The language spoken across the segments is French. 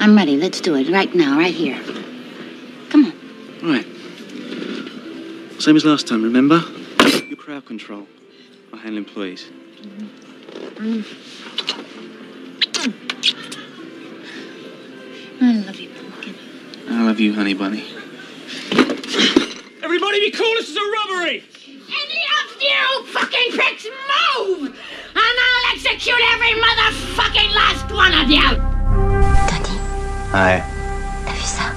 I'm ready. Let's do it right now, right here. Come on. Right. Same as last time, remember? Your crowd control. I handle employees. I love you, Pumpkin. I love you, honey bunny. Everybody be cool, this is a robbery! Any of you fucking pricks move! And I'll execute every motherfucking last one of you! Tony, Ouais. t'as vu ça?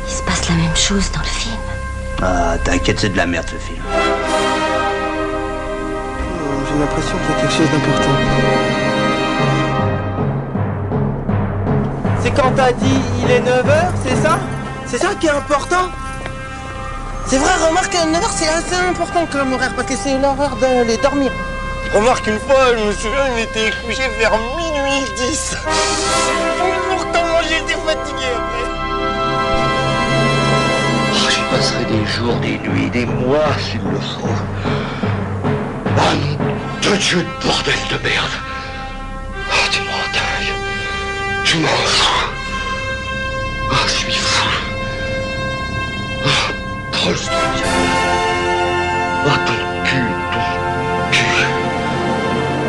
Il se passe la même chose dans le film. Ah, t'inquiète, c'est de la merde ce film. J'ai l'impression qu'il y a quelque chose d'important. C'est quand t'as dit il est 9h, c'est ça? C'est ça qui est important? C'est vrai, remarque, 9h c'est assez important comme horaire parce que c'est l'heure d'aller dormir. Remarque, une fois, je me souviens, il était couché vers minuit 10. Pourtant, moi j'étais fatigué après. Oh, j'y passerai des jours, des nuits, des mois s'il le faut. Ah nom de Dieu de bordel de merde. Oh, tu m'en dingue. Je m'en fous. Oh, je suis fou. Oh, trop stupide. Oh, ton cul.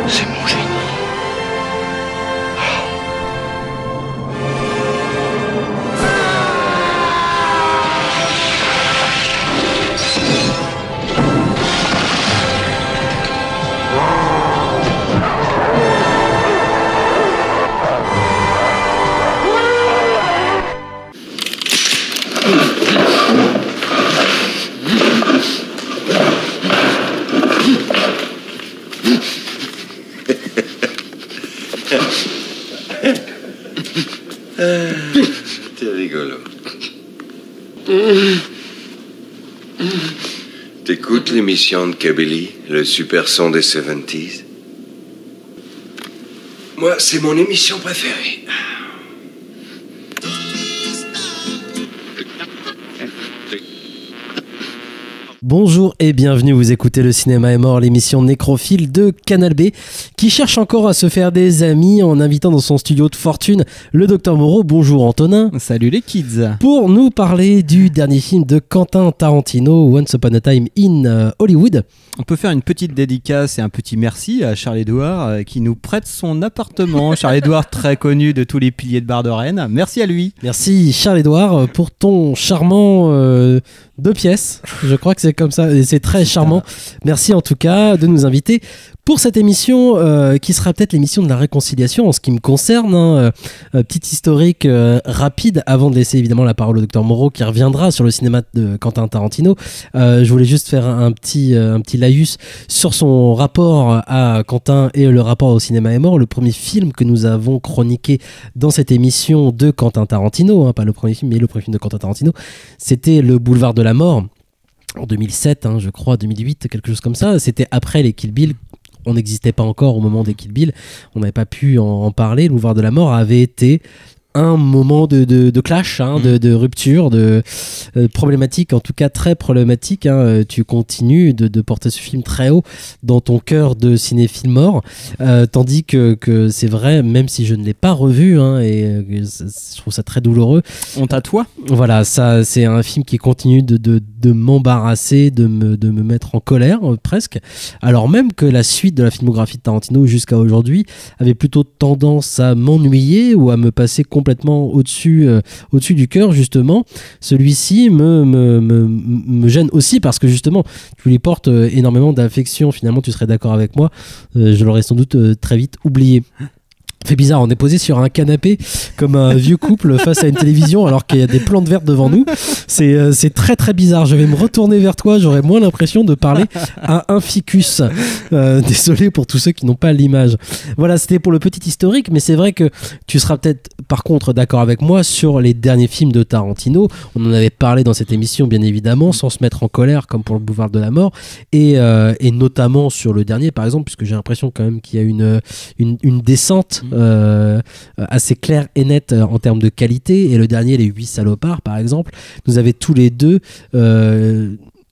C'est mon génie. T'es rigolo. T'écoutes l'émission de Kabylie, le super son des 70s? Moi, c'est mon émission préférée. Bonjour et bienvenue, vous écoutez Le Cinéma est mort, l'émission nécrophile de Canal B qui cherche encore à se faire des amis en invitant dans son studio de fortune le Dr Moreau. Bonjour Antonin. Salut les kids. Pour nous parler du dernier film de Quentin Tarantino, Once Upon a Time in Hollywood. On peut faire une petite dédicace et un petit merci à Charles-Édouard qui nous prête son appartement. Charles-Édouard, très connu de tous les piliers de bar de Rennes. Merci à lui. Merci Charles-Édouard pour ton charmant 2 pièces. Je crois que c'est comme ça et c'est très charmant. Merci en tout cas de nous inviter pour cette émission qui sera peut-être l'émission de la réconciliation en ce qui me concerne. Petit historique rapide avant de laisser évidemment la parole au Dr Moreau qui reviendra sur le cinéma de Quentin Tarantino. Je voulais juste faire un petit laïus sur son rapport à Quentin et le rapport au cinéma est mort. Le premier film que nous avons chroniqué dans cette émission de Quentin Tarantino, pas le premier film mais le premier film de Quentin Tarantino, c'était Le Boulevard de la Mort en 2007, je crois, 2008, quelque chose comme ça. C'était après les Kill Bill. On n'existait pas encore au moment des Kill Bill. On n'avait pas pu en parler. Le Boulevard de la Mort avait été un moment de clash, de rupture, de problématique, en tout cas très problématique. Tu continues de porter ce film très haut dans ton cœur de cinéphile mort, tandis que c'est vrai, même si je ne l'ai pas revu, je trouve ça très douloureux. On tatoue. Voilà, ça, c'est un film qui continue de m'embarrasser, de me mettre en colère presque, alors même que la suite de la filmographie de Tarantino jusqu'à aujourd'hui avait plutôt tendance à m'ennuyer ou à me passer complètement au-dessus du cœur. Justement, celui-ci me gêne aussi parce que justement tu lui portes énormément d'affection. Finalement, tu serais d'accord avec moi, je l'aurais sans doute très vite oublié. Fait bizarre, on est posé sur un canapé comme un vieux couple face à une télévision alors qu'il y a des plantes vertes devant nous. C'est très très bizarre. Je vais me retourner vers toi, j'aurais moins l'impression de parler à un ficus. Désolé pour tous ceux qui n'ont pas l'image. Voilà, c'était pour le petit historique, mais c'est vrai que tu seras peut-être par contre d'accord avec moi sur les derniers films de Tarantino. On en avait parlé dans cette émission bien évidemment, sans se mettre en colère comme pour Le Boulevard de la Mort, et notamment sur le dernier par exemple, puisque j'ai l'impression quand même qu'il y a une descente assez clair et net en termes de qualité. Et le dernier, Les 8 salopards par exemple, nous avait tous les deux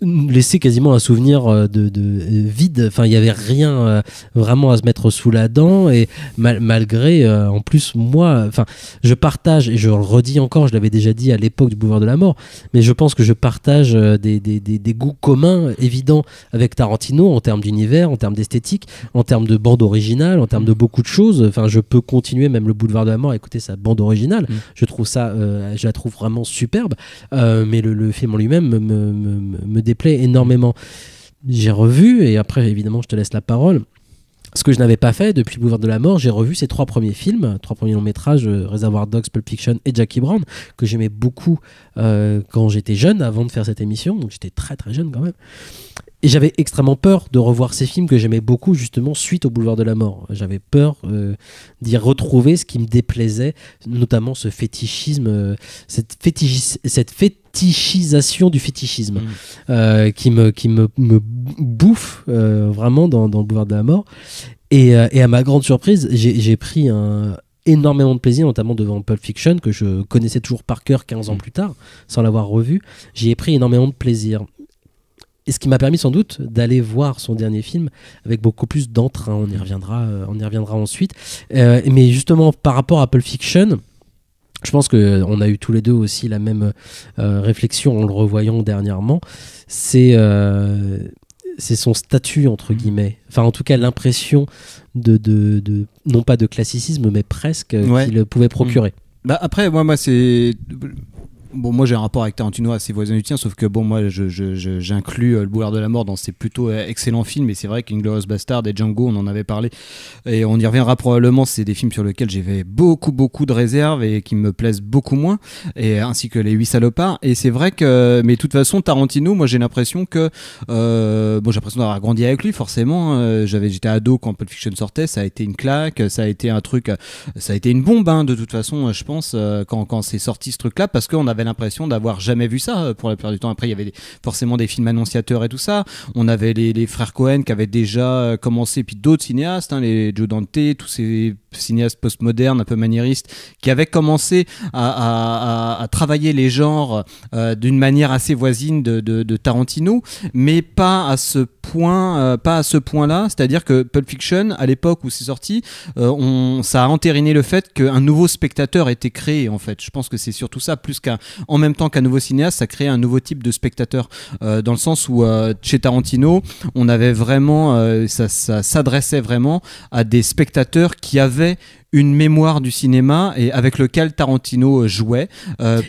laissé quasiment un souvenir de vide. Enfin, il y avait rien vraiment à se mettre sous la dent, et malgré en plus moi, enfin, je partage, et je le redis encore, je l'avais déjà dit à l'époque du Boulevard de la Mort, mais je pense que je partage des goûts communs évidents avec Tarantino en termes d'univers, en termes d'esthétique, en termes de bande originale, en termes de beaucoup de choses. Enfin, je peux continuer même le Boulevard de la Mort à écouter sa bande originale. Je trouve ça, je la trouve vraiment superbe, mais le film en lui-même me déplaît énormément. J'ai revu, et après évidemment je te laisse la parole, ce que je n'avais pas fait depuis le Boulevard de la Mort. J'ai revu ces 3 premiers films, 3 premiers longs métrages, Reservoir Dogs, Pulp Fiction et Jackie Brown, que j'aimais beaucoup quand j'étais jeune, avant de faire cette émission, donc j'étais très très jeune quand même. Et j'avais extrêmement peur de revoir ces films que j'aimais beaucoup, justement, suite au Boulevard de la Mort. J'avais peur d'y retrouver ce qui me déplaisait, notamment ce fétichisme, cette fétichisation du fétichisme qui me bouffe vraiment dans le Boulevard de la Mort. Et à ma grande surprise, j'ai pris énormément de plaisir, notamment devant Pulp Fiction, que je connaissais toujours par cœur 15 ans plus tard, sans l'avoir revu. J'y ai pris énormément de plaisir. Et ce qui m'a permis sans doute d'aller voir son dernier film avec beaucoup plus d'entrain. On y reviendra ensuite. Mais justement, par rapport à Pulp Fiction, je pense qu'on a eu tous les deux aussi la même réflexion en le revoyant dernièrement. C'est son statut, entre guillemets. Enfin, en tout cas, l'impression de non pas de classicisme, mais presque, qu'il pouvait procurer. Bah après, moi c'est... Bon, moi j'ai un rapport avec Tarantino assez voisin du tien, sauf que bon, moi j'inclus le Boulevard de la Mort dans ces plutôt excellents films, et c'est vrai qu'Inglourious Bastard et Django, on en avait parlé, et on y reviendra probablement. C'est des films sur lesquels j'avais beaucoup de réserves et qui me plaisent beaucoup moins, et ainsi que Les 8 salopards. Et c'est vrai que, mais de toute façon, Tarantino, moi j'ai l'impression que j'ai l'impression d'avoir grandi avec lui, forcément. J'étais ado quand Pulp Fiction sortait, ça a été une claque, ça a été un truc, ça a été une bombe, de toute façon, je pense, quand c'est sorti ce truc-là, parce qu'on avait l'impression d'avoir jamais vu ça pour la plupart du temps. Après, il y avait forcément des films annonciateurs et tout ça. On avait les frères Cohen qui avaient déjà commencé, puis d'autres cinéastes, les Joe Dante, tous ces cinéastes postmodernes un peu maniéristes qui avaient commencé à travailler les genres d'une manière assez voisine de Tarantino, mais pas à ce point-là. C'est-à-dire que Pulp Fiction, à l'époque où c'est sorti, ça a entériné le fait qu'un nouveau spectateur était créé, en fait. Je pense que c'est surtout ça, plus en même temps qu'un nouveau cinéaste, ça créait un nouveau type de spectateur, dans le sens où chez Tarantino, on avait vraiment, ça s'adressait vraiment à des spectateurs qui avaient une mémoire du cinéma et avec lequel Tarantino jouait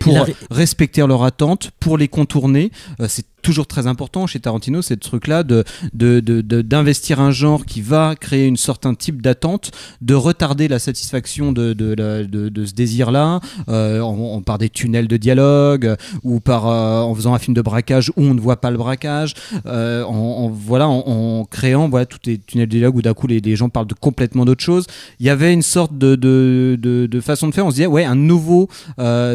pour respecter leurs attentes, pour les contourner. C'est toujours très important chez Tarantino, c'est ce truc-là d'investir un genre qui va créer une certain type d'attente, de retarder la satisfaction de ce désir-là, par des tunnels de dialogue, ou en faisant un film de braquage où on ne voit pas le braquage, en créant tous les tunnels de dialogue où d'un coup les gens parlent de complètement d'autres choses. Il y avait une sorte de façon de faire, on se disait un nouveau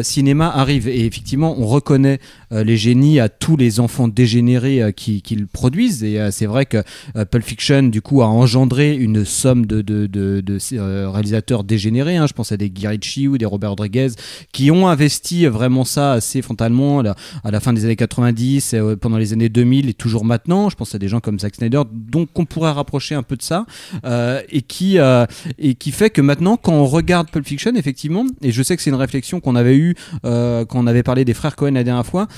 cinéma arrive, et effectivement on reconnaît les génies à tous les enfants dégénérés qu'ils produisent, et c'est vrai que Pulp Fiction du coup a engendré une somme de réalisateurs dégénérés, je pense à des Guy Ritchie ou des Robert Rodriguez qui ont investi vraiment ça assez frontalement à la fin des années 90, pendant les années 2000 et toujours maintenant. Je pense à des gens comme Zack Snyder, donc on pourrait rapprocher un peu de ça, et qui fait que maintenant quand on regarde Pulp Fiction, effectivement, et je sais que c'est une réflexion qu'on avait eue quand on avait parlé des frères Cohen la dernière fois.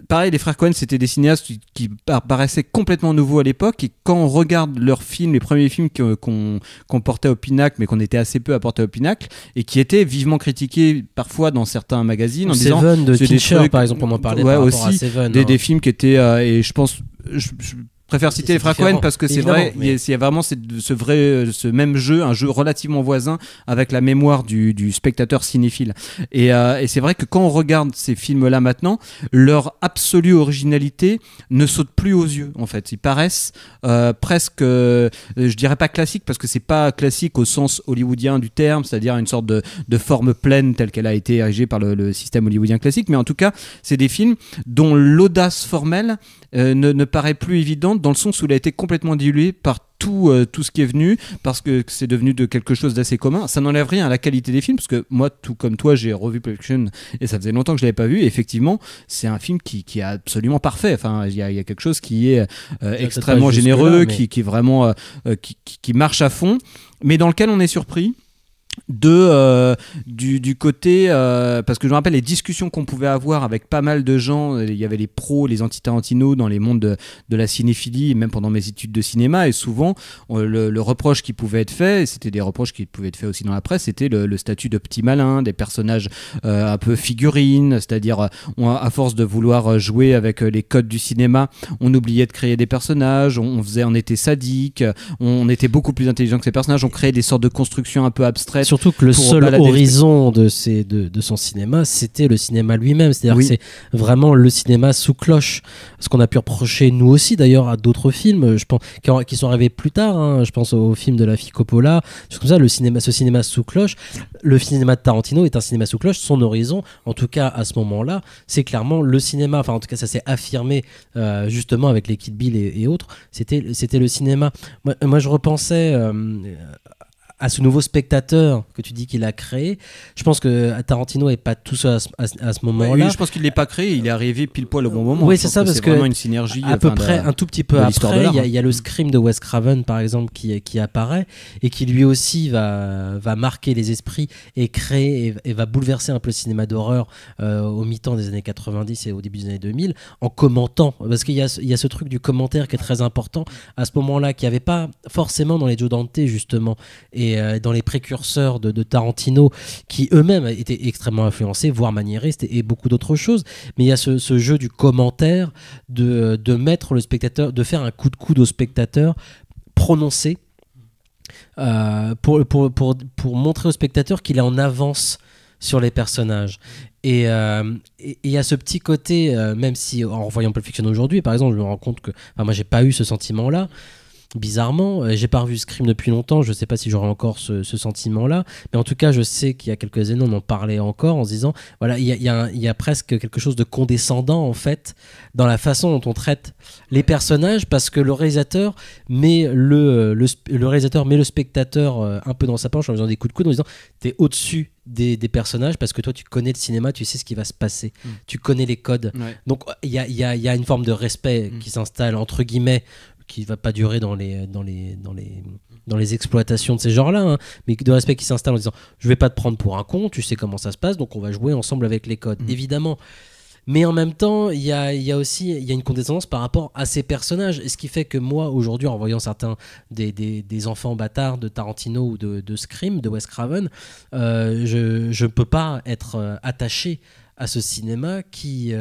Pareil, les frères Cohen, c'était des cinéastes qui paraissaient complètement nouveaux à l'époque, et quand on regarde leurs films, les premiers films qu'on portait au pinacle, mais qu'on était assez peu à porter au pinacle, et qui étaient vivement critiqués parfois dans certains magazines, en disant Seven de Fincher, par exemple, on en parlait par rapport à Seven. Des films qui étaient, et je pense... Je préfère citer les frères Cohen parce que c'est vrai, il y a vraiment ce même jeu, un jeu relativement voisin avec la mémoire du spectateur cinéphile. Et c'est vrai que quand on regarde ces films-là maintenant, leur absolue originalité ne saute plus aux yeux, en fait. Ils paraissent presque, je dirais pas classiques, parce que c'est pas classique au sens hollywoodien du terme, c'est-à-dire une sorte de forme pleine telle qu'elle a été érigée par le système hollywoodien classique, mais en tout cas, c'est des films dont l'audace formelle ne paraît plus évidente, lente dans le sens où il a été complètement dilué par tout ce qui est venu, parce que c'est devenu de quelque chose d'assez commun. Ça n'enlève rien à la qualité des films, parce que moi, tout comme toi, j'ai revu Pulp Fiction et ça faisait longtemps que je l'avais pas vu. Et effectivement, c'est un film qui est absolument parfait. Enfin, il y a quelque chose qui est extrêmement généreux, mais... qui est vraiment qui marche à fond, mais dans lequel on est surpris. Du côté parce que je me rappelle les discussions qu'on pouvait avoir avec pas mal de gens. Il y avait les pros, les anti-Tarantino dans les mondes de la cinéphilie, même pendant mes études de cinéma, et souvent le reproche qui pouvait être fait, et c'était des reproches qui pouvaient être faits aussi dans la presse, c'était le statut de petit malin, des personnages un peu figurines, c'est-à-dire à force de vouloir jouer avec les codes du cinéma, on oubliait de créer des personnages, on était sadique, on était beaucoup plus intelligent que ces personnages, on créait des sortes de constructions un peu abstraites. Surtout que le seul horizon de son cinéma, c'était le cinéma lui-même. C'est-à-dire que c'est vraiment le cinéma sous cloche. Ce qu'on a pu reprocher, nous aussi d'ailleurs, à d'autres films, je pense, qui sont arrivés plus tard. Hein. Je pense au film de la fille Coppola. C'est comme ça, ce cinéma sous cloche. Le cinéma de Tarantino est un cinéma sous cloche. Son horizon, en tout cas à ce moment-là, c'est clairement le cinéma. Enfin, en tout cas, ça s'est affirmé justement avec les Kill Bill et autres. C'était le cinéma. Moi, je repensais... à ce nouveau spectateur que tu dis qu'il a créé. Je pense que Tarantino n'est pas tout seul à ce moment-là. Oui, je pense qu'il ne l'est pas créé, il est arrivé pile poil au bon moment. Oui, c'est ça, parce que vraiment une synergie. À peu près un tout petit peu après, il y a le Scream de Wes Craven, par exemple, qui apparaît et qui lui aussi va marquer les esprits et créer et va bouleverser un peu le cinéma d'horreur au mi-temps des années 90 et au début des années 2000 en commentant. Parce qu'il y a ce truc du commentaire qui est très important à ce moment-là, qu'il n'y avait pas forcément dans les Joe Dante, justement. Et dans les précurseurs de Tarantino qui eux-mêmes étaient extrêmement influencés, voire maniéristes et beaucoup d'autres choses, mais il y a ce jeu du commentaire, de mettre le spectateur, de faire un coup de coude au spectateur prononcé pour montrer au spectateur qu'il est en avance sur les personnages. Et il y a ce petit côté, même si en revoyant Pulp Fiction aujourd'hui, par exemple, je me rends compte que moi j'ai pas eu ce sentiment-là. Bizarrement, j'ai pas revu Scream depuis longtemps, je sais pas si j'aurai encore ce sentiment-là, mais en tout cas je sais qu'il y a quelques années on en parlait encore en se disant, voilà, il y a presque quelque chose de condescendant en fait dans la façon dont on traite les personnages, parce que le réalisateur met le spectateur un peu dans sa poche en faisant des coups de coude, en disant t'es au-dessus des personnages parce que toi tu connais le cinéma, tu sais ce qui va se passer, tu connais les codes, donc il y a une forme de respect qui s'installe entre guillemets, qui va pas durer dans les exploitations de ces genres-là, hein, mais de respect qui s'installe en disant je vais pas te prendre pour un con, tu sais comment ça se passe, donc on va jouer ensemble avec les codes, évidemment. Mais en même temps, il y a une condescendance par rapport à ces personnages, et ce qui fait que moi aujourd'hui, en voyant certains des enfants bâtards de Tarantino ou de Scream, de Wes Craven, je peux pas être attaché à ce cinéma qui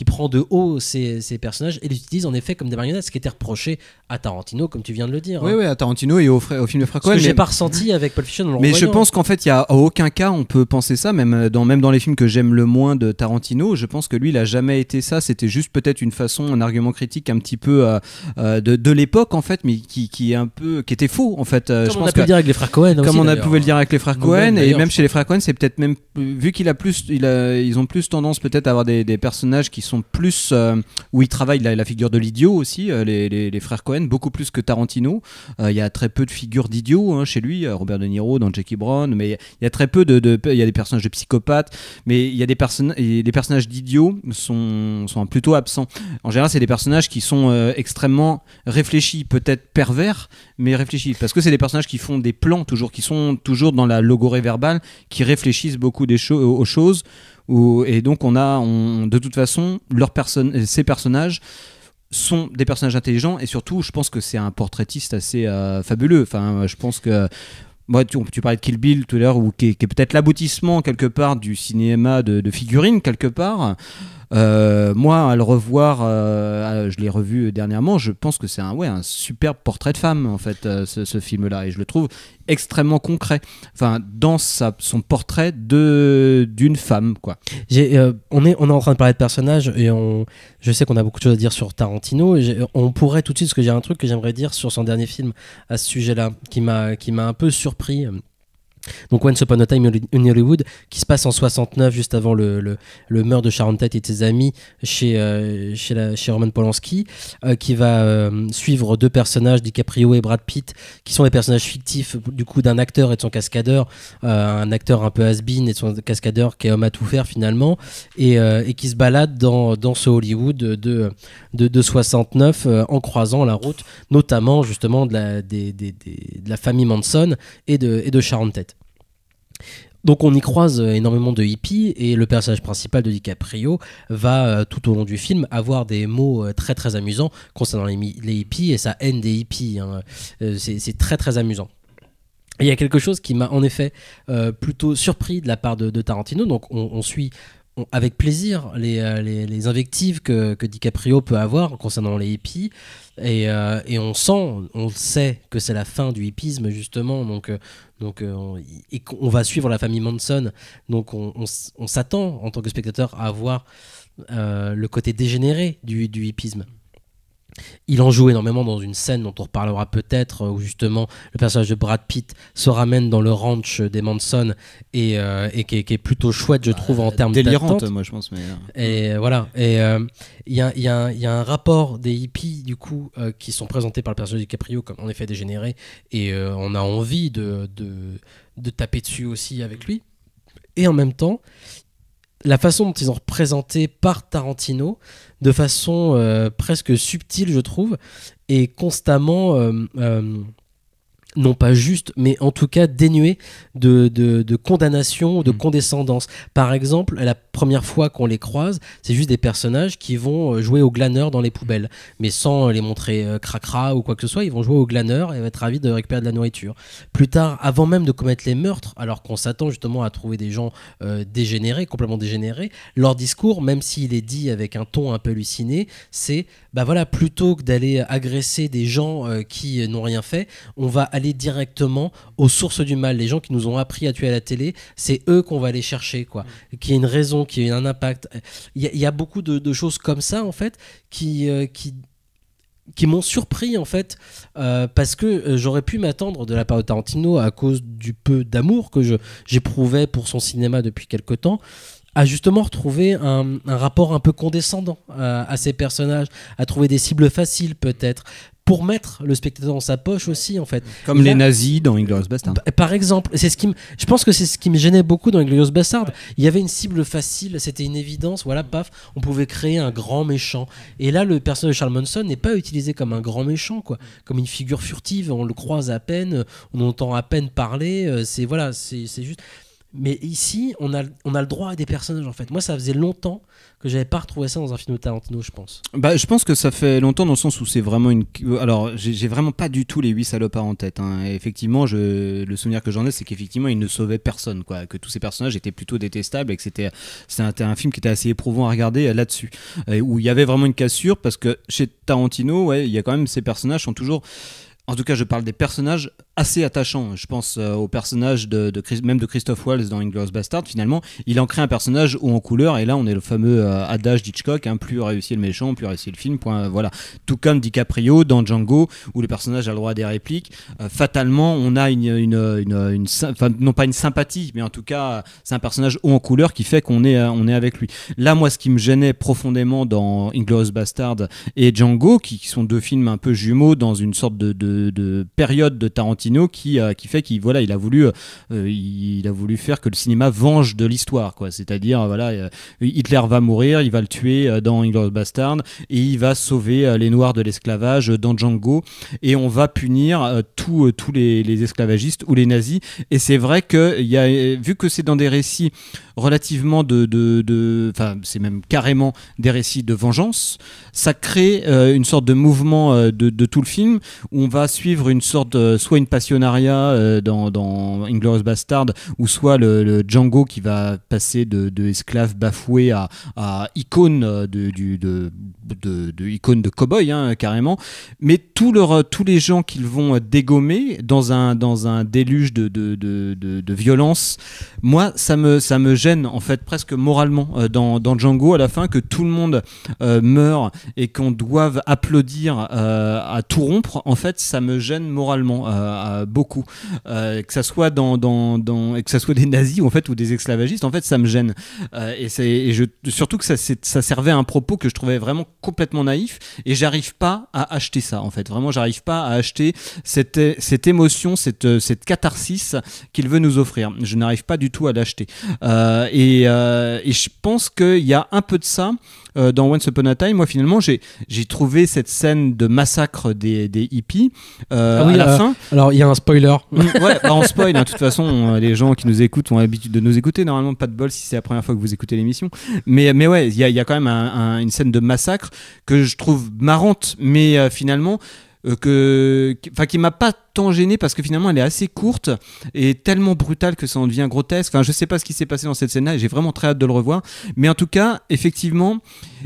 prend de haut ces personnages et les utilise en effet comme des marionnettes, ce qui était reproché à Tarantino, comme tu viens de le dire. Oui, à Tarantino et au film de Frère Cohen. Ce que j'ai pas ressenti avec Pulp Fiction. Mais je pense qu'en fait, il y a à aucun cas on peut penser ça, même dans les films que j'aime le moins de Tarantino, je pense que lui, il a jamais été ça. C'était juste peut-être une façon, un argument critique un petit peu de l'époque en fait, mais qui était faux en fait. Comme on a pu le dire avec les Frères Cohen. Comme on a pu le dire avec les Frères Cohen, et même chez les Frères Cohen, c'est peut-être même vu qu'il a plus, ils ont plus tendance peut-être à avoir des personnages qui sont plus où ils travaillent la figure de l'idiot aussi, les frères Cohen, beaucoup plus que Tarantino. Il y a très peu de figures d'idiots chez lui, Robert De Niro dans Jackie Brown, mais il y a très peu il y a des personnages de psychopathes, mais il y a des personnages d'idiots sont plutôt absents. En général, c'est des personnages qui sont extrêmement réfléchis, peut-être pervers, mais réfléchis, parce que c'est des personnages qui font des plans qui sont toujours dans la logorée verbale, qui réfléchissent beaucoup aux choses. Et donc de toute façon ces personnages sont des personnages intelligents, et surtout je pense que c'est un portraitiste assez fabuleux. Enfin, je pense que tu parlais de Kill Bill tout à l'heure, qui est peut-être l'aboutissement quelque part du cinéma de figurines quelque part. Moi, à le revoir, je l'ai revu dernièrement, je pense que c'est un superbe portrait de femme en fait, ce film-là, et je le trouve extrêmement concret, enfin dans son portrait d'une femme, quoi. On est en train de parler de personnages, et je sais qu'on a beaucoup de choses à dire sur Tarantino, on pourrait tout de suite, parce que j'ai un truc que j'aimerais dire sur son dernier film à ce sujet-là, qui m'a un peu surpris. Donc Once Upon a Time in Hollywood, qui se passe en 69, juste avant le meurtre de Sharon Tate et de ses amis chez Roman Polanski, qui va suivre deux personnages, DiCaprio et Brad Pitt, qui sont les personnages fictifs du coup d'un acteur et de son cascadeur, un acteur un peu has-been et de son cascadeur qui est homme à tout faire finalement, et qui se balade dans ce Hollywood de 69 en croisant la route, notamment justement de la famille Manson et de Sharon Tate. Donc on y croise énormément de hippies et le personnage principal de DiCaprio va tout au long du film avoir des mots très très amusants concernant les hippies et sa haine des hippies, hein. C'est très très amusant. Et il y a quelque chose qui m'a en effet plutôt surpris de la part de Tarantino. Donc on suit avec plaisir les invectives que DiCaprio peut avoir concernant les hippies, et on sait que c'est la fin du hippisme justement, et qu'on va suivre la famille Manson, donc on s'attend en tant que spectateur à voir le côté dégénéré du hippisme. Il en joue énormément dans une scène dont on reparlera peut-être, où justement le personnage de Brad Pitt se ramène dans le ranch des Manson et qui est plutôt chouette, je trouve, en termes délirante, d'attente. moi je pense. Mais... Et voilà. Et il y a un rapport des hippies du coup qui sont présentés par le personnage de DiCaprio comme en effet dégénéré, et on a envie de taper dessus aussi avec lui. Et en même temps, la façon dont ils ont représenté par Tarantino, de façon presque subtile, je trouve, et constamment, non pas juste, mais en tout cas dénué de condamnation ou de condescendance. Par exemple, la première fois qu'on les croise, c'est juste des personnages qui vont jouer au glaneur dans les poubelles, mais sans les montrer cracra ou quoi que ce soit. Ils vont jouer au glaneur et être ravis de récupérer de la nourriture. Plus tard, avant même de commettre les meurtres, alors qu'on s'attend justement à trouver des gens dégénérés, complètement dégénérés, leur discours, même s'il est dit avec un ton un peu halluciné, c'est bah voilà, plutôt que d'aller agresser des gens qui n'ont rien fait, on va aller directement aux sources du mal. Les gens qui nous ont appris à tuer à la télé, c'est eux qu'on va aller chercher, quoi. Qu'il y ait une raison, qu'il y ait un impact. Il y a beaucoup de choses comme ça, en fait, qui m'ont surpris, en fait, parce que j'aurais pu m'attendre de la part de Tarantino, à cause du peu d'amour que j'éprouvais pour son cinéma depuis quelque temps, à justement retrouver un rapport un peu condescendant à ces personnages, à trouver des cibles faciles peut-être, pour mettre le spectateur dans sa poche aussi, en fait. Comme les nazis dans Inglourious Basterds. Par exemple, je pense que c'est ce qui me gênait beaucoup dans Inglourious Basterds. Il y avait une cible facile, c'était une évidence, voilà, paf, on pouvait créer un grand méchant. Et là, le personnage de Charles Manson n'est pas utilisé comme un grand méchant, quoi, comme une figure furtive, on le croise à peine, on entend à peine parler, c'est juste... Mais ici, on a le droit à des personnages, en fait. Moi, ça faisait longtemps que j'avais pas retrouvé ça dans un film de Tarantino, je pense. Bah, je pense que ça fait longtemps dans le sens où c'est vraiment une... Alors, j'ai vraiment pas du tout les 8 salopards en tête, hein. Et effectivement, le souvenir que j'en ai, c'est qu'effectivement, il ne sauvait personne, quoi. Que tous ces personnages étaient plutôt détestables et que c'était un film qui était assez éprouvant à regarder là-dessus. Où il y avait vraiment une cassure, parce que chez Tarantino, ouais, il y a quand même ces personnages sont toujours... En tout cas, je parle des personnages assez attachants. Je pense au personnage même de Christophe Waltz dans Inglourious Basterds. Finalement, il en crée un personnage haut en couleur, et là, on est le fameux adage d'Hitchcock, hein, plus réussi le méchant, plus réussi le film. Point, voilà. Tout comme DiCaprio dans Django, où le personnage a le droit à des répliques. Fatalement, on a non pas une sympathie, mais en tout cas, c'est un personnage haut en couleur qui fait qu'on est avec lui. Là, moi, ce qui me gênait profondément dans Inglourious Basterds et Django, qui sont deux films un peu jumeaux dans une sorte de période de Tarantino qui fait qu'il a voulu faire que le cinéma venge de l'histoire, quoi. C'est-à-dire Hitler va mourir, il va le tuer dans Inglourious Basterds, et il va sauver les Noirs de l'esclavage dans Django, et on va punir tous les esclavagistes ou les nazis. Et c'est vrai que vu que c'est dans des récits relativement c'est même carrément des récits de vengeance, ça crée une sorte de mouvement de tout le film, où on va suivre une sorte soit une passionnariat dans Inglourious Basterds, ou soit le Django qui va passer de esclave bafoué à icône icône de cow-boy, hein, carrément. Mais tous les gens qu'ils vont dégommer dans un déluge de violence, moi ça me gêne gêne en fait presque moralement dans Django à la fin, que tout le monde meurt et qu'on doive applaudir à tout rompre. En fait, ça me gêne moralement beaucoup, que ça soit et que ça soit des nazis en fait ou des esclavagistes. En fait, ça me gêne surtout que ça servait à un propos que je trouvais vraiment complètement naïf, et j'arrive pas à acheter ça en fait. Vraiment, j'arrive pas à acheter cette émotion, cette catharsis qu'il veut nous offrir. Je n'arrive pas du tout à l'acheter. Et je pense qu'il y a un peu de ça dans Once Upon a Time. Moi, finalement, j'ai trouvé cette scène de massacre des hippies à la fin. Alors, il y a un spoiler. Ouais, on spoil. De toute façon, les gens qui nous écoutent ont l'habitude de nous écouter. Normalement, pas de bol si c'est la première fois que vous écoutez l'émission. Mais ouais, il y a quand même une scène de massacre que je trouve marrante, mais finalement qui m'a pas tant gêné, parce que finalement elle est assez courte et tellement brutale que ça en devient grotesque. Enfin, je sais pas ce qui s'est passé dans cette scène là et j'ai vraiment très hâte de le revoir, mais en tout cas effectivement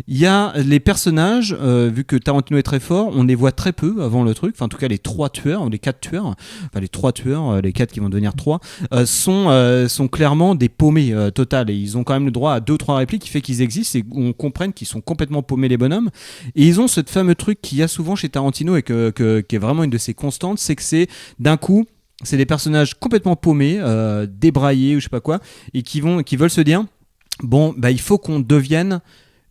il y a les personnages, vu que Tarantino est très fort, on les voit très peu avant le truc. Enfin, en tout cas les 4 tueurs, les 4 qui vont devenir 3 sont clairement des paumés total, et ils ont quand même le droit à 2-3 répliques qui fait qu'ils existent et on comprenne qu'ils sont complètement paumés, les bonhommes. Et ils ont ce fameux truc qu'il y a souvent chez Tarantino et qui est vraiment une de ses constantes, c'est que c'est d'un coup c'est des personnages complètement paumés, débraillés ou je sais pas quoi, et qui veulent se dire bon bah il faut qu'on devienne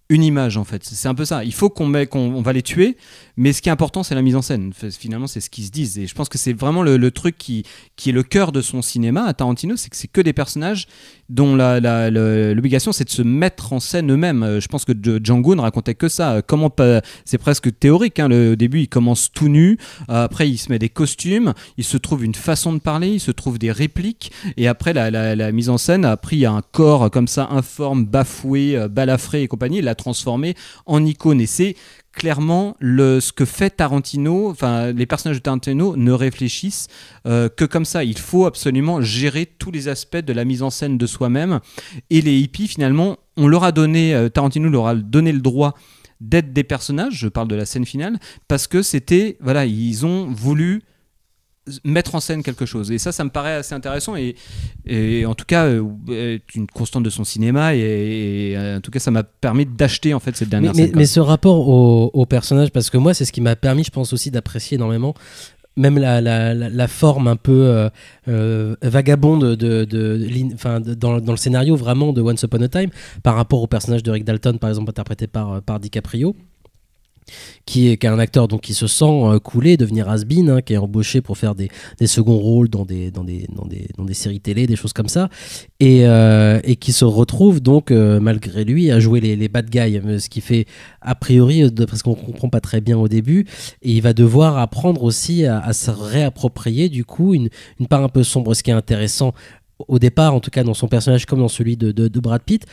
une image en fait. C'est un peu ça. Il faut qu'on va les tuer, mais ce qui est important c'est la mise en scène. Finalement c'est ce qu'ils se disent, et je pense que c'est vraiment le truc qui est le cœur de son cinéma à Tarantino, c'est que c'est que des personnages dont l'obligation c'est de se mettre en scène eux-mêmes. Je pense que Django ne racontait que ça. C'est presque théorique, hein. Au début il commence tout nu, après il se met des costumes, il se trouve une façon de parler, il se trouve des répliques, et après la mise en scène a pris un corps comme ça informe, bafoué, balafré et compagnie, l'a transformé en icône. Et c'est clairement ce que fait Tarantino. Enfin, les personnages de Tarantino ne réfléchissent que comme ça. Il faut absolument gérer tous les aspects de la mise en scène de soi-même, et les hippies finalement Tarantino leur a donné le droit d'être des personnages. Je parle de la scène finale parce que ils ont voulu mettre en scène quelque chose, et ça me paraît assez intéressant, et en tout cas une constante de son cinéma, et en tout cas ça m'a permis d'acheter en fait cette dernière scène. Mais ce rapport au personnage, parce que moi c'est ce qui m'a permis, je pense aussi, d'apprécier énormément même la forme un peu vagabonde dans le scénario vraiment de Once Upon a Time, par rapport au personnage de Rick Dalton par exemple, interprété par DiCaprio, qui est un acteur donc qui se sent coulé, devenir has-been, hein, qui est embauché pour faire des seconds rôles dans des séries télé, des choses comme ça, et qui se retrouve donc malgré lui à jouer les bad guys, ce qui fait a priori, parce qu'on comprend pas très bien au début, et il va devoir apprendre aussi à se réapproprier du coup une part un peu sombre. Ce qui est intéressant au départ, en tout cas dans son personnage comme dans celui de Brad Pitt,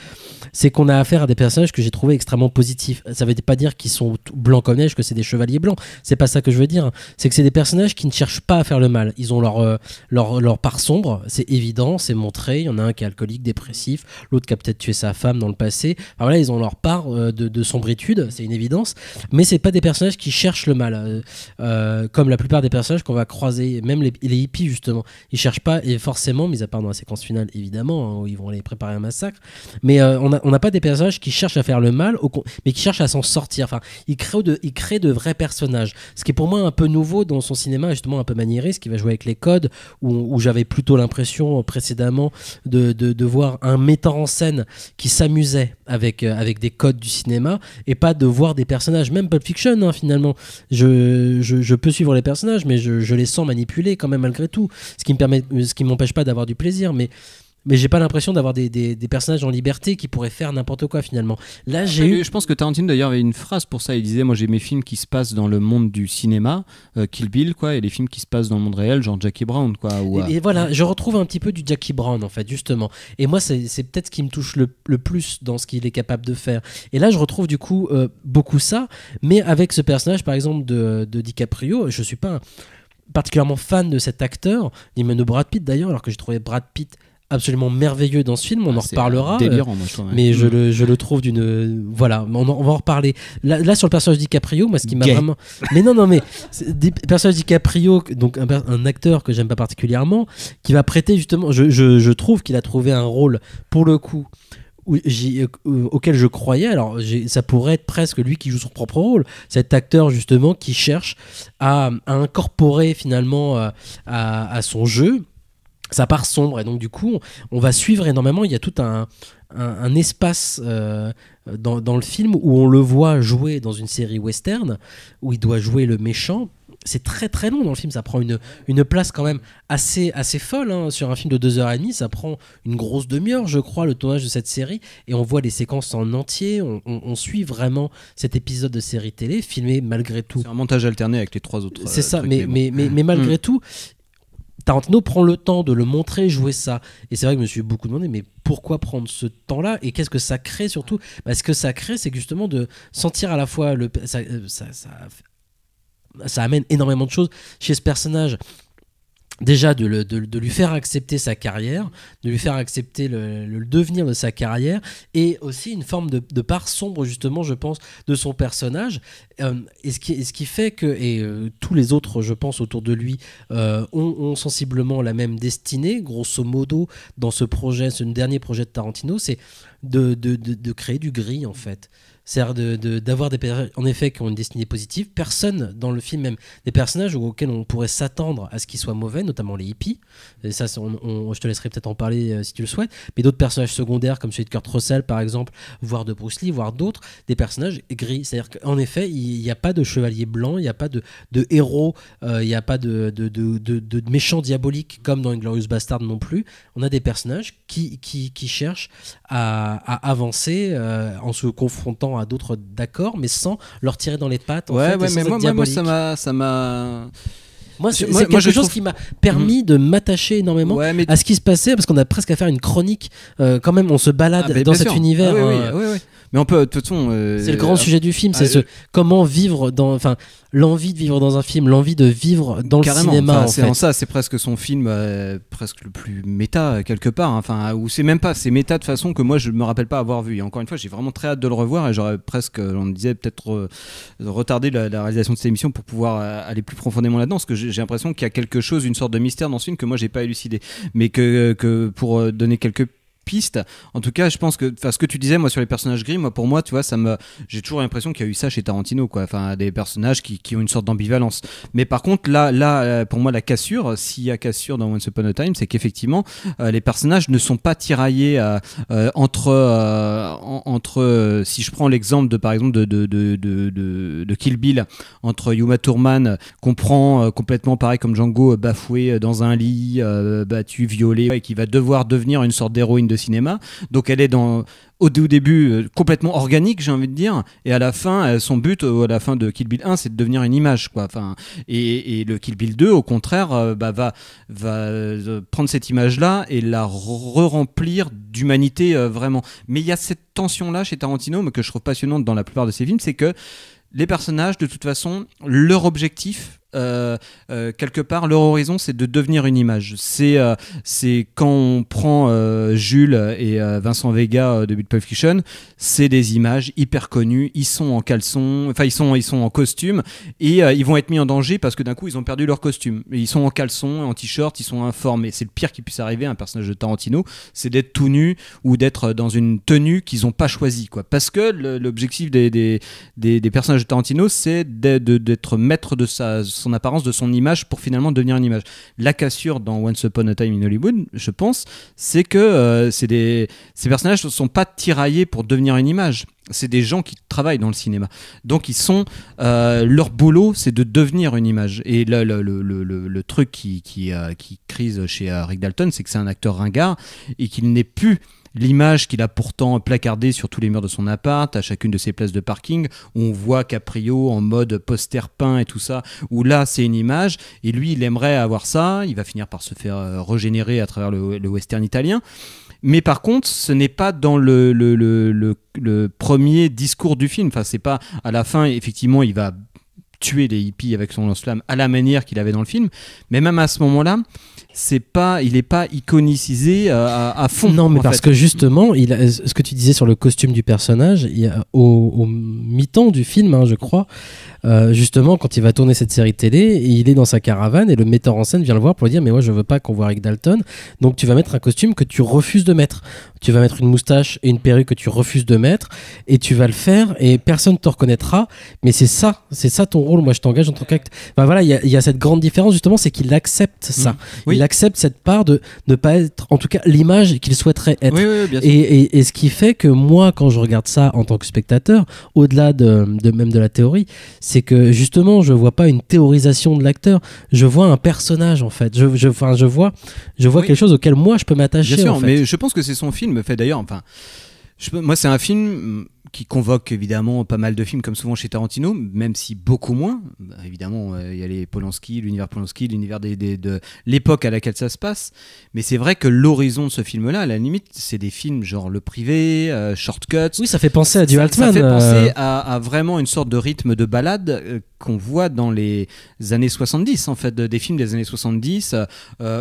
c'est qu'on a affaire à des personnages que j'ai trouvé extrêmement positifs. Ça veut pas dire qu'ils sont blancs comme neige, que c'est des chevaliers blancs, c'est pas ça que je veux dire. C'est que c'est des personnages qui ne cherchent pas à faire le mal. Ils ont leur part sombre, c'est évident, c'est montré. Il y en a un qui est alcoolique, dépressif, l'autre qui a peut-être tué sa femme dans le passé. Alors voilà, ils ont leur part de sombritude, c'est une évidence, mais c'est pas des personnages qui cherchent le mal, comme la plupart des personnages qu'on va croiser, même les hippies justement, ils cherchent pas, et forcément, mis à part dans la séquence finale évidemment, hein, où ils vont aller préparer un massacre, mais on n'a pas des personnages qui cherchent à faire le mal, mais qui cherchent à s'en sortir. Enfin, il crée de vrais personnages, ce qui est pour moi un peu nouveau dans son cinéma, justement un peu maniériste, qui va jouer avec les codes, où j'avais plutôt l'impression précédemment de voir un metteur en scène qui s'amusait avec des codes du cinéma, et pas de voir des personnages, même Pulp Fiction, hein, finalement je peux suivre les personnages, mais je les sens manipulés quand même malgré tout, ce qui m'empêche pas d'avoir du plaisir, mais j'ai pas l'impression d'avoir des personnages en liberté qui pourraient faire n'importe quoi finalement. Là, je pense que Tarantino d'ailleurs avait une phrase pour ça. Il disait, moi j'ai mes films qui se passent dans le monde du cinéma, Kill Bill quoi, et les films qui se passent dans le monde réel, genre Jackie Brown quoi. Et voilà, je retrouve un petit peu du Jackie Brown en fait, justement. Et moi c'est peut-être ce qui me touche le plus dans ce qu'il est capable de faire. Et là je retrouve du coup beaucoup ça, mais avec ce personnage par exemple de DiCaprio, je suis pas particulièrement fan de cet acteur, ni même de Brad Pitt d'ailleurs, alors que j'ai trouvé Brad Pitt absolument merveilleux dans ce film. On en c'est reparlera. délirant, moi, je trouve, ouais. Mais je le trouve d'une. Voilà, on va en reparler. Là, sur le personnage de DiCaprio, moi, ce qui m'a Gay. vraiment. Mais non, mais personnage de DiCaprio, donc un acteur que j'aime pas particulièrement, qui va prêter justement. Je trouve qu'il a trouvé un rôle pour le coup. Auquel je croyais, alors ça pourrait être presque lui qui joue son propre rôle, cet acteur justement qui cherche à incorporer finalement à son jeu sa part sombre, et donc du coup on va suivre énormément. Il y a tout un espace dans le film où on le voit jouer dans une série western où il doit jouer le méchant. C'est très très long dans le film, ça prend une place quand même assez folle, hein. Sur un film de 2h30, ça prend une grosse demi-heure, je crois, le tournage de cette série, et on voit les séquences en entier, on suit vraiment cet épisode de série télé, filmé malgré tout. C'est un montage alterné avec les 3 autres. C'est ça, trucs, mais malgré tout, Tarantino prend le temps de le montrer, jouer ça. Et c'est vrai que je me suis beaucoup demandé, mais pourquoi prendre ce temps-là et qu'est-ce que ça crée surtout ? Ce que ça crée, c'est justement de sentir à la fois ça amène énormément de choses chez ce personnage. Déjà de lui faire accepter sa carrière, de lui faire accepter le devenir de sa carrière, et aussi une forme de part sombre justement, je pense, de son personnage, et ce qui fait que tous les autres, je pense, autour de lui ont sensiblement la même destinée, grosso modo, dans ce dernier projet de Tarantino, c'est de créer du gris en fait. C'est-à-dire d'avoir des personnages en effet qui ont une destinée positive. Personne dans le film, même des personnages auxquels on pourrait s'attendre à ce qu'ils soient mauvais, notamment les hippies. Et ça, je te laisserai peut-être en parler si tu le souhaites. Mais d'autres personnages secondaires comme celui de Kurt Russell par exemple, voire de Bruce Lee, voire d'autres, des personnages gris. C'est-à-dire qu'en effet, il n'y a pas de chevalier blanc, il n'y a pas de héros, il n'y a pas de méchants diaboliques comme dans Inglourious Basterds non plus. On a des personnages qui cherchent à avancer en se confrontant à d'autres, d'accord, mais sans leur tirer dans les pattes. Ouais, en fait, mais moi ça m'a. Moi, c'est quelque chose qui m'a permis de m'attacher énormément à ce qui se passait, parce qu'on a presque à faire une chronique. Quand même, on se balade dans cet univers. Oui. Mais on peut, de toute façon. C'est le grand sujet du film, c'est comment vivre l'envie de vivre dans un film, l'envie de vivre dans le cinéma. C'est en ça, c'est presque son film presque le plus méta quelque part. Enfin, ou c'est même pas, c'est méta de façon que moi je me rappelle pas avoir vu. Et encore une fois, j'ai vraiment très hâte de le revoir, et j'aurais presque, on disait peut-être retarder la réalisation de cette émission pour pouvoir aller plus profondément là-dedans, parce que j'ai l'impression qu'il y a quelque chose, une sorte de mystère dans ce film que moi j'ai pas élucidé, mais que pour donner quelques pistes. En tout cas, je pense que ce que tu disais moi sur les personnages gris, pour moi, tu vois, j'ai toujours l'impression qu'il y a eu ça chez Tarantino, quoi. Enfin, des personnages qui ont une sorte d'ambivalence. Mais par contre, là, pour moi, la cassure, s'il y a cassure dans Once Upon a Time, c'est qu'effectivement, les personnages ne sont pas tiraillés entre si je prends l'exemple par exemple de Kill Bill, entre Uma Thurman qu'on prend complètement pareil comme Django, bafouée dans un lit, battue, violée, et qui va devoir devenir une sorte d'héroïne de cinéma. Donc elle est au début complètement organique, j'ai envie de dire, et à la fin, son but à la fin de Kill Bill 1, c'est de devenir une image, quoi. Enfin, et le Kill Bill 2, au contraire, va prendre cette image-là et la re-remplir d'humanité vraiment. Mais il y a cette tension-là chez Tarantino, mais que je trouve passionnante dans la plupart de ses films, c'est que les personnages, de toute façon, leur objectif, quelque part, leur horizon, c'est de devenir une image. C'est quand on prend Jules et Vincent Vega de Pulp Fiction, c'est des images hyper connues. Ils sont en caleçon, enfin ils sont en costume, et ils vont être mis en danger parce que d'un coup ils ont perdu leur costume. Et ils sont en caleçon, en t-shirt, ils sont informés. C'est le pire qui puisse arriver à un personnage de Tarantino, c'est d'être tout nu ou d'être dans une tenue qu'ils n'ont pas choisie, quoi. Parce que l'objectif des personnages de Tarantino, c'est d'être maître de son apparence, de son image, pour finalement devenir une image. La cassure dans Once Upon a Time in Hollywood, je pense, c'est que ces personnages ne sont pas tiraillés pour devenir une image. C'est des gens qui travaillent dans le cinéma. Donc ils sont leur boulot, c'est de devenir une image. Et le truc qui crise chez Rick Dalton, c'est que c'est un acteur ringard et qu'il n'est plus l'image qu'il a pourtant placardée sur tous les murs de son appart, à chacune de ses places de parking, où on voit Caprio en mode poster peint et tout ça, où là c'est une image, et lui il aimerait avoir ça, il va finir par se faire régénérer à travers le western italien. Mais par contre, ce n'est pas dans le premier discours du film. Enfin, c'est pas à la fin, effectivement, il va tuer les hippies avec son lance-flamme à la manière qu'il avait dans le film, mais même à ce moment-là, il n'est pas iconicisé à fond. Non, mais parce que justement, ce que tu disais sur le costume du personnage, au mi-temps du film, hein, je crois, justement, quand il va tourner cette série télé, il est dans sa caravane et le metteur en scène vient le voir pour lui dire mais moi je veux pas qu'on voit Rick Dalton, donc tu vas mettre un costume que tu refuses de mettre. Tu vas mettre une moustache et une perruque que tu refuses de mettre et tu vas le faire et personne te reconnaîtra, mais c'est ça ton rôle, moi je t'engage en tant qu'acteur. Enfin, voilà, il y a cette grande différence justement, c'est qu'il accepte ça. Oui. Il accepte cette part de ne pas être, en tout cas, l'image qu'il souhaiterait être. Oui, bien sûr. Et ce qui fait que moi, quand je regarde ça en tant que spectateur, au-delà de même de la théorie, c'est que justement, je vois pas une théorisation de l'acteur, je vois un personnage en fait. Je vois quelque chose auquel moi je peux m'attacher. Bien sûr, en fait. mais je pense que c'est son film fait d'ailleurs. Enfin, moi, c'est un film qui convoque évidemment pas mal de films, comme souvent chez Tarantino, même si beaucoup moins. Évidemment, il y a les Polanski, l'univers de l'époque à laquelle ça se passe. Mais c'est vrai que l'horizon de ce film-là, à la limite, c'est des films genre Le Privé, Shortcuts. Oui, ça fait penser à du Altman. Ça fait penser à vraiment une sorte de rythme de balade qu'on voit dans les années 70, en fait, des films des années 70,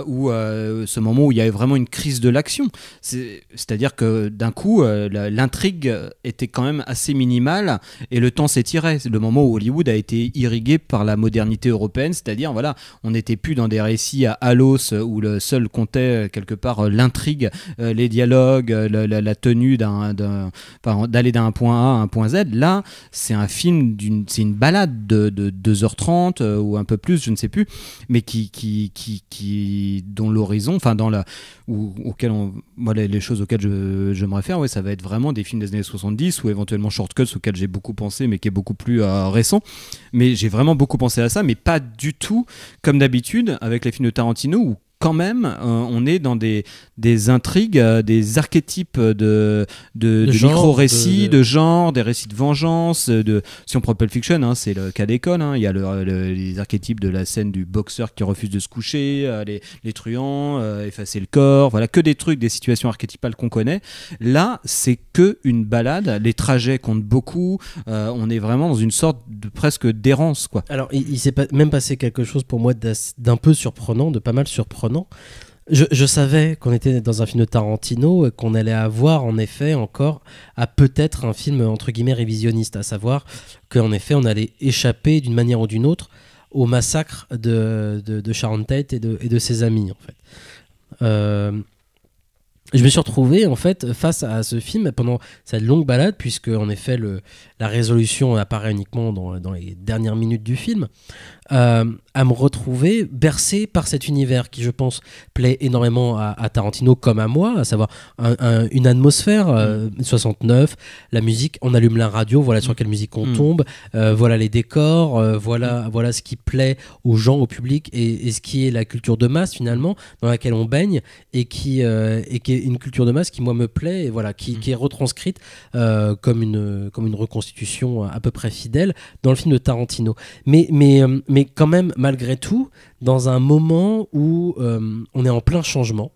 où ce moment où il y avait vraiment une crise de l'action. C'est-à-dire que d'un coup, l'intrigue était quand même assez minimale et le temps s'étirait. C'est le moment où Hollywood a été irrigué par la modernité européenne, c'est-à-dire voilà, on n'était plus dans des récits à Halos où le seul comptait quelque part l'intrigue, les dialogues, la tenue d'aller d'un point A à un point Z. Là, c'est un film, c'est une balade de 2h30 ou un peu plus, je ne sais plus, mais dont l'horizon, enfin les choses auxquelles je me réfère, ça va être vraiment des films des années 70 ou éventuellement Shortcuts auquel j'ai beaucoup pensé mais qui est beaucoup plus récent, mais j'ai vraiment beaucoup pensé à ça, mais pas du tout comme d'habitude avec les films de Tarantino où quand même, on est dans des intrigues, des archétypes de micro-récits, de genre, des récits de vengeance. Si on prend Pulp Fiction, hein, c'est le cas d'école. Hein, il y a les archétypes de la scène du boxeur qui refuse de se coucher, les truands, effacer le corps. Voilà, que des trucs, des situations archétypales qu'on connaît. Là, c'est que une balade. Les trajets comptent beaucoup. On est vraiment dans une sorte de presque d'errance, quoi. Alors, il s'est même passé quelque chose pour moi d'un peu surprenant, de pas mal surprenant. Je savais qu'on était dans un film de Tarantino et qu'on allait avoir en effet encore à peut-être un film entre guillemets révisionniste, à savoir qu'en effet on allait échapper d'une manière ou d'une autre au massacre de Sharon Tate et de ses amis en fait. Je me suis retrouvé en fait face à ce film pendant cette longue balade, puisque en effet la résolution apparaît uniquement dans les dernières minutes du film, à me retrouver bercé par cet univers qui, je pense, plaît énormément à Tarantino comme à moi, à savoir une atmosphère 69, la musique, on allume la radio, voilà sur quelle musique on tombe, voilà les décors, voilà ce qui plaît aux gens, au public, et ce qui est la culture de masse finalement dans laquelle on baigne et qui est une culture de masse qui moi me plaît et voilà qui est retranscrite comme une reconstitution à peu près fidèle dans le film de Tarantino, mais quand même malgré tout dans un moment où on est en plein changement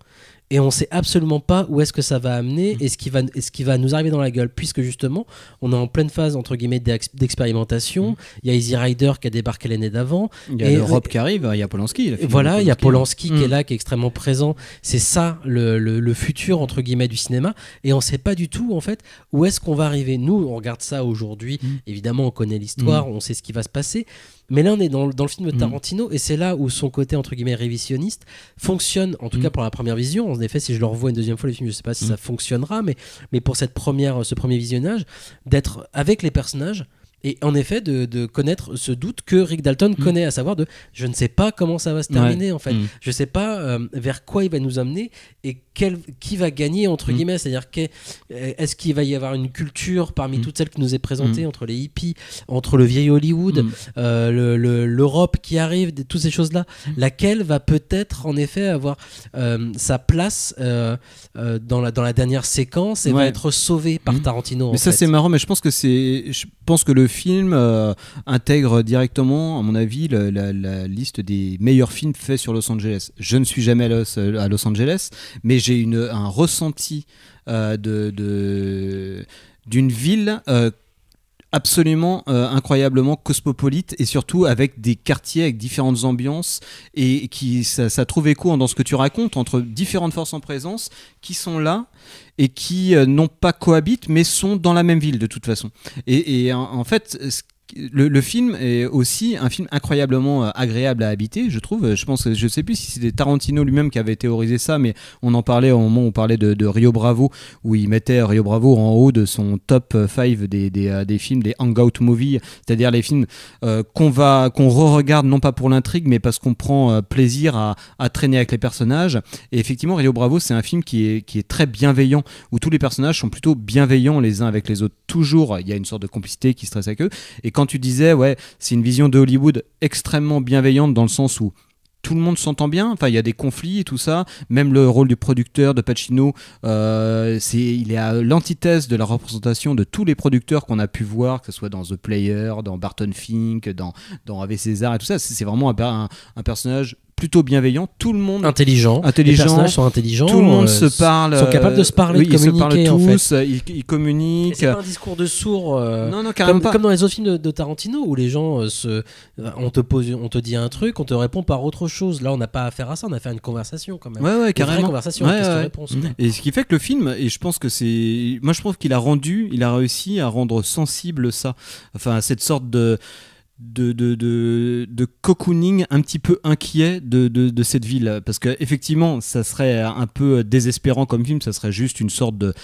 et on sait absolument pas où est-ce que ça va amener et ce qui va nous arriver dans la gueule, puisque justement on est en pleine phase entre guillemets d'expérimentation. Il y a Easy Rider qui a débarqué l'année d'avant, il y a l'Europe qui arrive, il y a Polanski, voilà, il y a Polanski qui est là, qui est extrêmement présent. C'est ça le futur entre guillemets du cinéma, et on sait pas du tout en fait où est-ce qu'on va arriver. Nous on regarde ça aujourd'hui, évidemment on connaît l'histoire, on sait ce qui va se passer, mais là on est dans le film de Tarantino, et c'est là où son côté entre guillemets révisionniste fonctionne, en tout cas pour la première vision. En effet, si je le revois une deuxième fois le film, je sais pas si ça fonctionnera, mais pour ce premier visionnage, d'être avec les personnages et en effet de connaître ce doute que Rick Dalton connaît, à savoir je ne sais pas comment ça va se terminer en fait, je sais pas vers quoi il va nous amener et qui va gagner entre guillemets, c'est-à-dire est-ce qu'il va y avoir une culture parmi toutes celles qui nous est présentée, entre les hippies, entre le vieil Hollywood, l'Europe qui arrive, toutes ces choses-là, laquelle va peut-être en effet avoir sa place dans la dernière séquence et va être sauvée par Tarantino. Mais ça c'est marrant, mais je pense que le film intègre directement, à mon avis, la liste des meilleurs films faits sur Los Angeles. Je ne suis jamais à Los Angeles, mais j'ai un ressenti d'une ville absolument incroyablement cosmopolite et surtout avec des quartiers avec différentes ambiances et ça trouve écho dans ce que tu racontes entre différentes forces en présence qui sont là et qui non pas cohabitent mais sont dans la même ville de toute façon et en fait le film est aussi un film incroyablement agréable à habiter, je trouve. Je sais plus si c'était Tarantino lui-même qui avait théorisé ça, mais on en parlait au moment où on parlait de Rio Bravo, où il mettait Rio Bravo en haut de son top 5 des films, des hangout movies, c'est-à-dire les films qu'on re-regarde non pas pour l'intrigue, mais parce qu'on prend plaisir à traîner avec les personnages. Et effectivement, Rio Bravo, c'est un film qui est très bienveillant, où tous les personnages sont plutôt bienveillants les uns avec les autres. Toujours, il y a une sorte de complicité qui stresse avec eux. Et quand tu disais, ouais, c'est une vision de Hollywood extrêmement bienveillante dans le sens où tout le monde s'entend bien, enfin il y a des conflits et tout ça, même le rôle du producteur de Pacino, il est à l'antithèse de la représentation de tous les producteurs qu'on a pu voir, que ce soit dans The Player, dans Barton Fink, dans Ave César et tout ça, c'est vraiment un personnage plutôt bienveillant, tout le monde intelligent, les personnages sont intelligents, tout le monde se parle, sont capables de se parler, oui, de communiquer, ils se parlent tous, en fait. ils communiquent. Et c'est pas un discours de sourd, non, carrément pas. Comme dans les autres films de Tarantino où les gens on te dit un truc, on te répond par autre chose. Là, on n'a pas affaire à ça, on a fait une conversation quand même. Ouais, carrément. Une vraie conversation, question-réponse. Et ce qui fait que le film, et je pense que moi je trouve qu'il a réussi à rendre sensible ça, enfin cette sorte de cocooning un petit peu inquiet de cette ville, parce que effectivement ça serait un peu désespérant comme film, ça serait juste une sorte de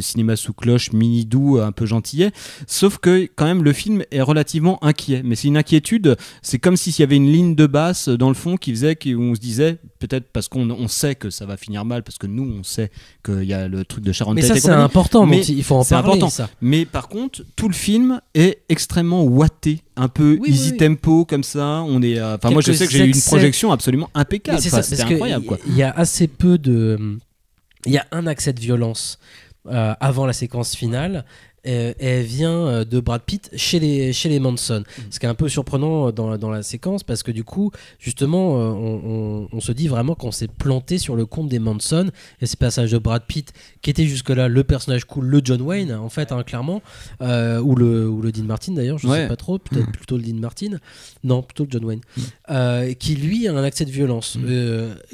cinéma sous cloche mini doux un peu gentillet, sauf que quand même le film est relativement inquiet, mais c'est une inquiétude, c'est comme s'il y avait une ligne de basse dans le fond qui faisait qu'on se disait, peut-être parce qu'on sait que ça va finir mal, parce que nous on sait qu'il y a le truc de Sharon Tate, mais ça c'est important, mais il faut en parler, important. Ça. Mais par contre tout le film est extrêmement ouaté, un peu easy tempo comme ça. On est, moi je sais que j'ai eu une projection absolument impeccable. C'était incroyable quoi. Il y a assez peu il y a un accès de violence avant la séquence finale. Et elle vient de Brad Pitt chez les Manson. Ce qui est un peu surprenant dans la séquence, parce que du coup, justement, on se dit vraiment qu'on s'est planté sur le compte des Manson. Et ces passages de Brad Pitt, qui était jusque-là le personnage cool, le John Wayne, en fait, clairement, ou le Dean Martin d'ailleurs, je ne sais pas trop, peut-être plutôt le Dean Martin. Non, plutôt le John Wayne. Qui lui a un accès de violence.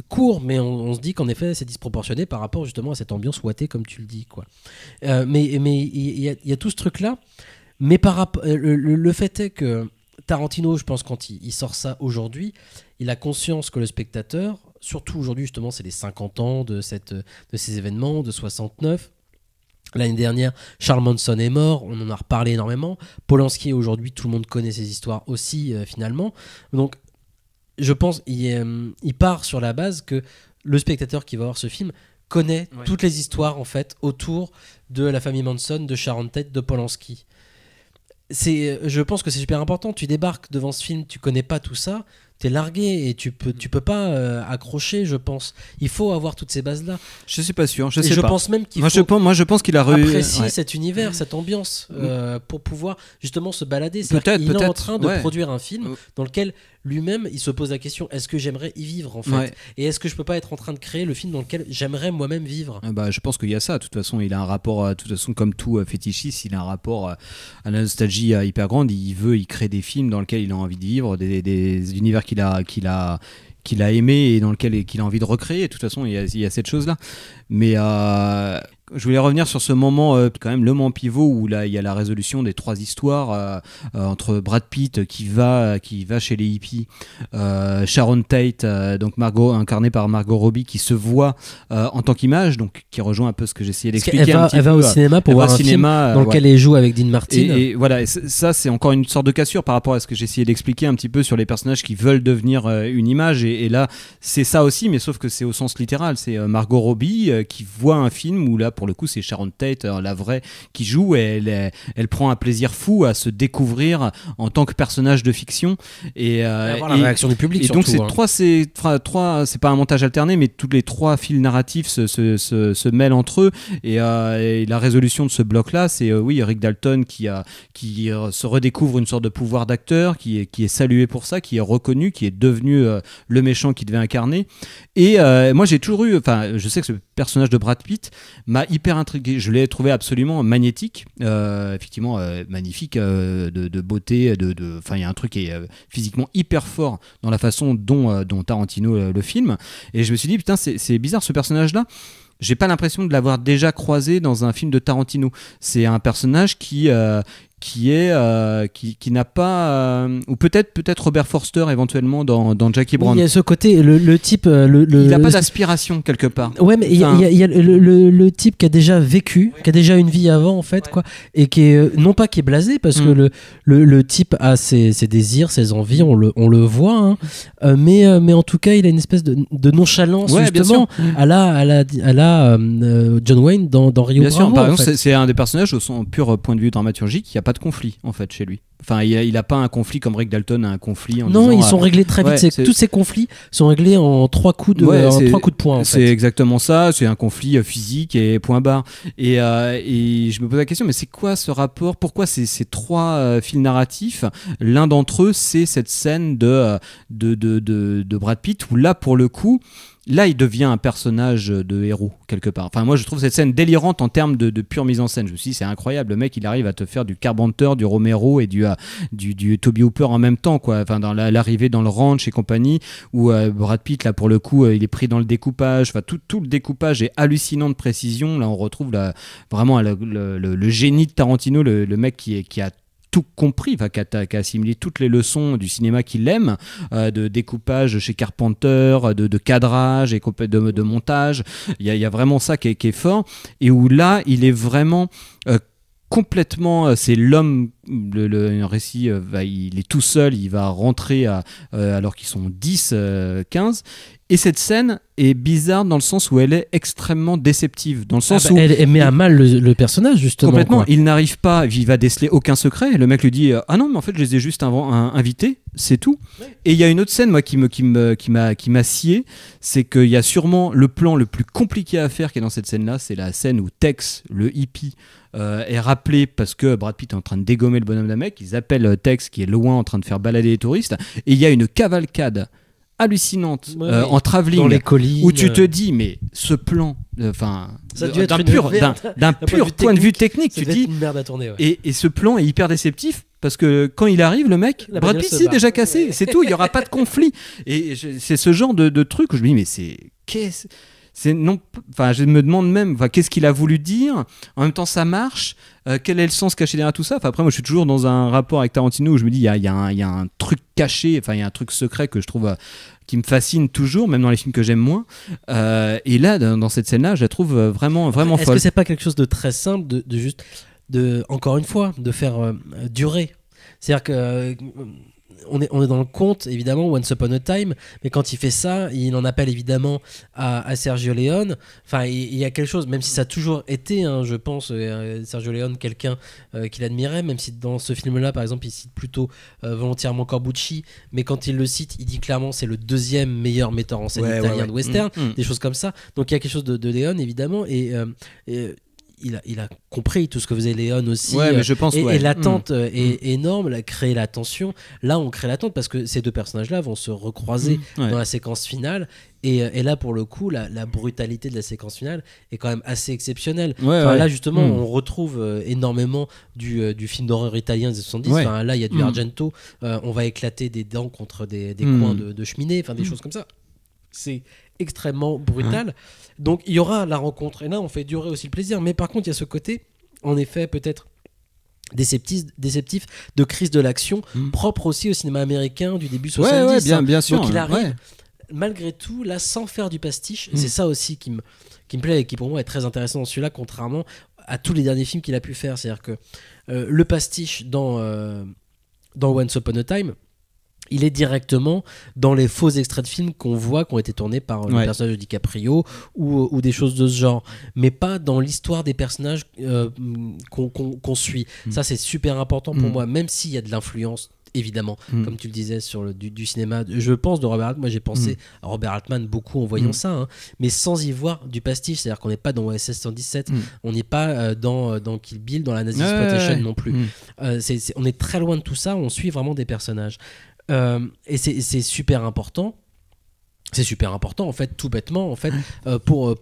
Court, mais on se dit qu'en effet, c'est disproportionné par rapport justement à cette ambiance ouatée, comme tu le dis, quoi. Mais il y a tout ce truc là, mais par rapport, le fait est que Tarantino, je pense, quand il sort ça aujourd'hui, il a conscience que le spectateur, surtout aujourd'hui justement, c'est les 50 ans de ces événements de 69. L'année dernière, Charles Manson est mort, on en a reparlé énormément. Polanski, aujourd'hui, tout le monde connaît ses histoires aussi, finalement. Donc je pense il part sur la base que le spectateur qui va voir ce film connaît toutes les histoires en fait autour de la famille Manson, de Sharon Tate, de Polanski. Je pense que c'est super important. Tu débarques devant ce film, tu connais pas tout ça, t'es largué et tu peux pas accrocher, je pense. Il faut avoir toutes ces bases là. Je suis pas sûr, je pense même qu'il faut je pense qu'il a apprécier cet univers, cette ambiance pour pouvoir justement se balader. Il est en train de produire un film dans lequel lui-même il se pose la question, est-ce que j'aimerais y vivre en fait, et est-ce que je peux pas être en train de créer le film dans lequel j'aimerais moi-même vivre. Je pense qu'il y a ça. De toute façon, il a un rapport, de toute façon, comme tout fétichiste, il a un rapport à la nostalgie hyper grande. Il crée des films dans lesquels il a envie de vivre, des univers qu'il a aimé et dans lequel il a envie de recréer. De toute façon, il y a cette chose-là. Mais je voulais revenir sur ce moment, quand même, le moment pivot où là, il y a la résolution des trois histoires entre Brad Pitt qui va chez les hippies, Sharon Tate, donc incarnée par Margot Robbie, qui se voit en tant qu'image, donc qui rejoint un peu ce que j'essayais d'expliquer. Elle va au cinéma pour voir un film dans lequel elle joue avec Dean Martin. Et voilà, ça c'est encore une sorte de cassure par rapport à ce que j'essayais d'expliquer un petit peu sur les personnages qui veulent devenir une image. Et là, c'est ça aussi, mais sauf que c'est au sens littéral. C'est Margot Robbie qui voit un film où là, pour le coup, c'est Sharon Tate, la vraie, qui joue, et elle prend un plaisir fou à se découvrir en tant que personnage de fiction. Et avoir la réaction du public. Et surtout, donc c'est c'est pas un montage alterné, mais tous les trois fils narratifs se mêlent entre eux. Et la résolution de ce bloc-là, c'est Rick Dalton qui se redécouvre une sorte de pouvoir d'acteur, qui est salué pour ça, qui est reconnu, qui est devenu le méchant qu'il devait incarner. Et moi, j'ai toujours eu, je sais que ce personnage de Brad Pitt m'a hyper intrigué. Je l'ai trouvé absolument magnétique, effectivement magnifique, de beauté, enfin il y a un truc qui est physiquement hyper fort dans la façon dont Tarantino le filme. Et je me suis dit putain, c'est bizarre ce personnage-là. J'ai pas l'impression de l'avoir déjà croisé dans un film de Tarantino. C'est un personnage qui n'a pas ou peut-être Robert Forster éventuellement dans Jackie Brown. Il y a ce côté le type il n'a pas d'aspiration quelque part. Ouais, mais il y a le type qui a déjà vécu, qui a déjà une vie avant en fait, quoi, et qui est non pas qui est blasé parce que le type a ses désirs, ses envies, on le voit, hein, mais en tout cas il a une espèce de nonchalance justement à la John Wayne dans Rio bien Bravo. Sûr, par en exemple, fait. c'est un des personnages au son pur point de vue dramaturgique, il n'y a pas de conflit en fait chez lui. Enfin, il a pas un conflit comme Rick Dalton a un conflit. Non, ils sont réglés très vite. Tous ces conflits sont réglés en 3 coups de poing. En fait. C'est exactement ça. C'est un conflit physique et point barre. Et je me pose la question, mais c'est quoi ce rapport ? Pourquoi ces 3 fils narratifs ? L'un d'entre eux, c'est cette scène de Brad Pitt où là, pour le coup. Là, il devient un personnage de héros, quelque part. Enfin, moi, je trouve cette scène délirante en termes de pure mise en scène. Je me suis dit, c'est incroyable. Le mec, il arrive à te faire du Carpenter, du Romero et du Toby Hooper en même temps, quoi. Enfin, dans l'arrivée dans le ranch et compagnie, où Brad Pitt, là, pour le coup, il est pris dans le découpage. Enfin, tout le découpage est hallucinant de précision. Là, on retrouve vraiment le génie de Tarantino, le mec qui a tout compris, qui a assimilé toutes les leçons du cinéma qu'il aime, de découpage chez Carpenter, de cadrage et de montage. Il y a vraiment ça qui est fort, et où là, il est vraiment complètement, c'est l'homme, le récit, il est tout seul, il va rentrer alors qu'ils sont 10, 15, et cette scène est bizarre dans le sens où elle est extrêmement déceptive, dans le sens où elle met à mal le personnage justement. Complètement, quoi. Il n'arrive pas, il va déceler aucun secret, le mec lui dit ah non mais en fait je les ai juste invités, c'est tout. Ouais. Et il y a une autre scène moi qui m'a scié, c'est qu'il y a sûrement le plan le plus compliqué à faire qui est dans cette scène là, c'est la scène où Tex, le hippie, est rappelé parce que Brad Pitt est en train de dégommer le bonhomme d'un mec. Ils appellent Tex qui est loin en train de faire balader les touristes, et il y a une cavalcade hallucinante en travelling dans les collines, où tu te dis mais ce plan d'un pur point de vue technique tu dis une merde à tourner, et ce plan est hyper déceptif parce que quand il arrive le mec Brad Pitt c'est déjà cassé, c'est tout, il n'y aura pas de conflit, et c'est ce genre de truc où je me dis mais je me demande même qu'est-ce qu'il a voulu dire, en même temps ça marche, quel est le sens caché derrière tout ça. Après moi je suis toujours dans un rapport avec Tarantino où je me dis il y a un truc caché, il y a un truc secret que je trouve qui me fascine toujours, même dans les films que j'aime moins, et là dans cette scène là je la trouve vraiment folle. Est-ce que c'est pas quelque chose de très simple de juste encore une fois de faire durer, c'est-à-dire que on est dans le conte évidemment Once Upon a Time, mais quand il fait ça il en appelle évidemment à Sergio Leone. Enfin il y a quelque chose, même si ça a toujours été je pense Sergio Leone quelqu'un qu'il admirait, même si dans ce film là par exemple il cite plutôt volontairement Corbucci, mais quand il le cite il dit clairement c'est le 2e meilleur metteur en scène italien de western, des choses comme ça. Donc il y a quelque chose de Leone évidemment, et il a compris tout ce que faisait Léon aussi, mais je pense, et l'attente est énorme, elle a créé la tension. Là on crée l'attente parce que ces deux personnages là vont se recroiser dans la séquence finale, et là pour le coup la brutalité de la séquence finale est quand même assez exceptionnelle. Là justement on retrouve énormément du film d'horreur italien des 70. Là il y a du Argento, on va éclater des dents contre des coins de cheminée, des choses comme ça. C'est extrêmement brutal. Donc il y aura la rencontre, et là on fait durer aussi le plaisir, mais par contre il y a ce côté en effet peut-être déceptif de crise de l'action, propre aussi au cinéma américain du début 70. Bien sûr. Donc il arrive malgré tout là sans faire du pastiche. C'est ça aussi qui me plaît et qui pour moi est très intéressant dans celui-là, contrairement à tous les derniers films qu'il a pu faire. C'est-à-dire que le pastiche dans Once Upon a Time, il est directement dans les faux extraits de films qu'on voit, qui ont été tournés par le personnage de DiCaprio ou des choses de ce genre, mais pas dans l'histoire des personnages qu'on suit. Ça c'est super important pour moi, même s'il y a de l'influence évidemment, comme tu le disais, sur du cinéma, je pense, de Robert Altman. Moi j'ai pensé à Robert Altman beaucoup en voyant ça, mais sans y voir du pastiche. C'est-à-dire qu'on n'est pas dans OSS 117, on n'est pas dans Kill Bill, dans la Nazi Exploitation non plus. On est très loin de tout ça, on suit vraiment des personnages. Et c'est super important. C'est super important en fait, tout bêtement en fait, pour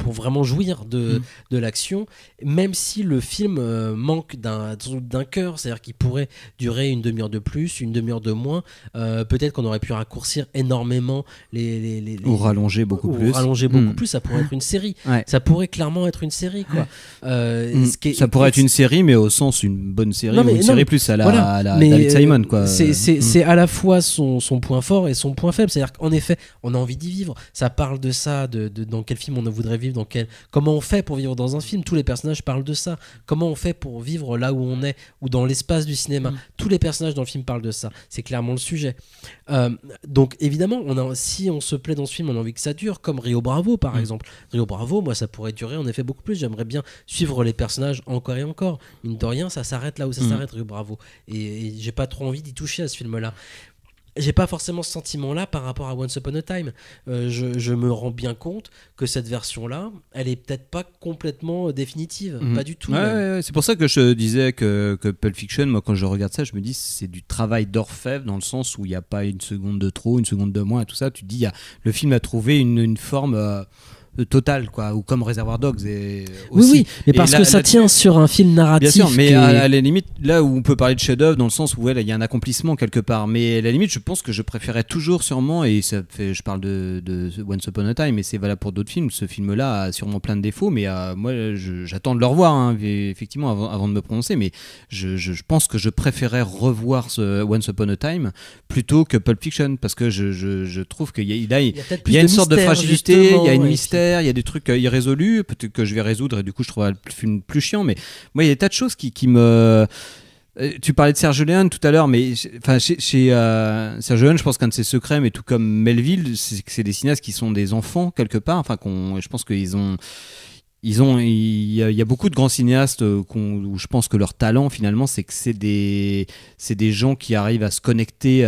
pour vraiment jouir de l'action, même si le film manque d'un cœur, c'est-à-dire qu'il pourrait durer une demi-heure de plus, une demi-heure de moins. Peut-être qu'on aurait pu raccourcir énormément ou rallonger beaucoup plus. Ça pourrait être une série. Ouais. Ça pourrait clairement être une série, quoi. Ça pourrait être une série, mais au sens une bonne série, ou une série plus à la David Simon, quoi. C'est à la fois son point fort et son point faible. C'est-à-dire qu'en effet, on a envie d'y vivre. Ça parle de ça, dans quel film on voudrait vivre, comment on fait pour vivre dans un film. Tous les personnages parlent de ça. Comment on fait pour vivre là où on est, ou dans l'espace du cinéma. Tous les personnages dans le film parlent de ça. C'est clairement le sujet. Donc évidemment, si on se plaît dans ce film, on a envie que ça dure, comme Rio Bravo par exemple. Rio Bravo, moi ça pourrait durer en effet beaucoup plus. J'aimerais bien suivre les personnages encore et encore. Mine de rien, ça s'arrête là où ça s'arrête, Rio Bravo. Et j'ai pas trop envie d'y toucher à ce film-là. J'ai pas forcément ce sentiment-là par rapport à Once Upon a Time. Je me rends bien compte que cette version-là, elle est peut-être pas complètement définitive, pas du tout. Ouais, c'est pour ça que je disais que Pulp Fiction, moi quand je regarde ça, je me dis c'est du travail d'orfèvre, dans le sens où il n'y a pas une seconde de trop, une seconde de moins et tout ça. Tu te dis, le film a trouvé une forme total, quoi, ou comme Reservoir Dogs aussi. Oui, mais parce que ça tient sur un film narratif. Bien sûr, mais à la limite, là où on peut parler de chef-d'œuvre, dans le sens où il y a un accomplissement quelque part, mais à la limite, je pense que je préférais toujours sûrement, et ça fait, je parle de Once Upon a Time, mais c'est valable pour d'autres films. Ce film-là a sûrement plein de défauts, mais moi, j'attends de le revoir, effectivement, avant de me prononcer, mais je pense que je préférais revoir ce Once Upon a Time plutôt que Pulp Fiction, parce que je trouve qu'il y a une sorte de fragilité, il y a une mystère. Il y a des trucs irrésolus, peut-être que je vais résoudre et du coup je trouverai le film plus chiant, mais moi il y a des tas de choses qui me... Tu parlais de Serge Leone tout à l'heure, mais chez Serge Leone, je pense qu'un de ses secrets, mais tout comme Melville, c'est que c'est des cinéastes qui sont des enfants quelque part, je pense qu'ils ont... Il y a beaucoup de grands cinéastes où je pense que leur talent finalement c'est que c'est des gens qui arrivent à se connecter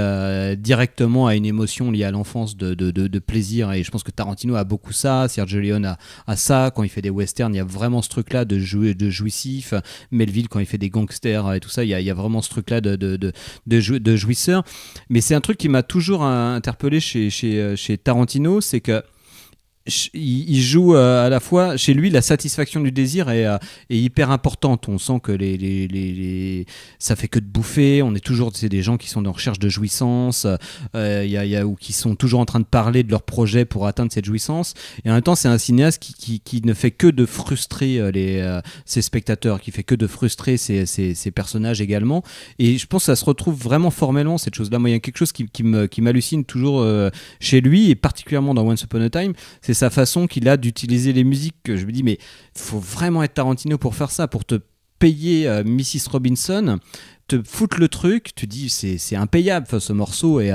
directement à une émotion liée à l'enfance de plaisir, et je pense que Tarantino a beaucoup ça, Sergio Leone a ça, quand il fait des westerns il y a vraiment ce truc là de jouissif, Melville quand il fait des gangsters et tout ça il y a vraiment ce truc là de jouisseur, mais c'est un truc qui m'a toujours interpellé chez Tarantino, c'est que il joue à la fois, chez lui la satisfaction du désir est hyper importante. On sent que ça fait que de bouffer, on est toujours des gens qui sont en recherche de jouissance, ou qui sont toujours en train de parler de leur projet pour atteindre cette jouissance, et en même temps c'est un cinéaste qui ne fait que de frustrer ses spectateurs, qui fait que de frustrer ses personnages également, et je pense que ça se retrouve vraiment formellement cette chose là. Moi il y a quelque chose qui m'hallucine toujours chez lui, et particulièrement dans Once Upon a Time, c'est sa façon qu'il a d'utiliser les musiques, que je me dis mais faut vraiment être Tarantino pour faire ça, pour te payer Mrs. Robinson, te foutre le truc, tu dis c'est impayable ce morceau, et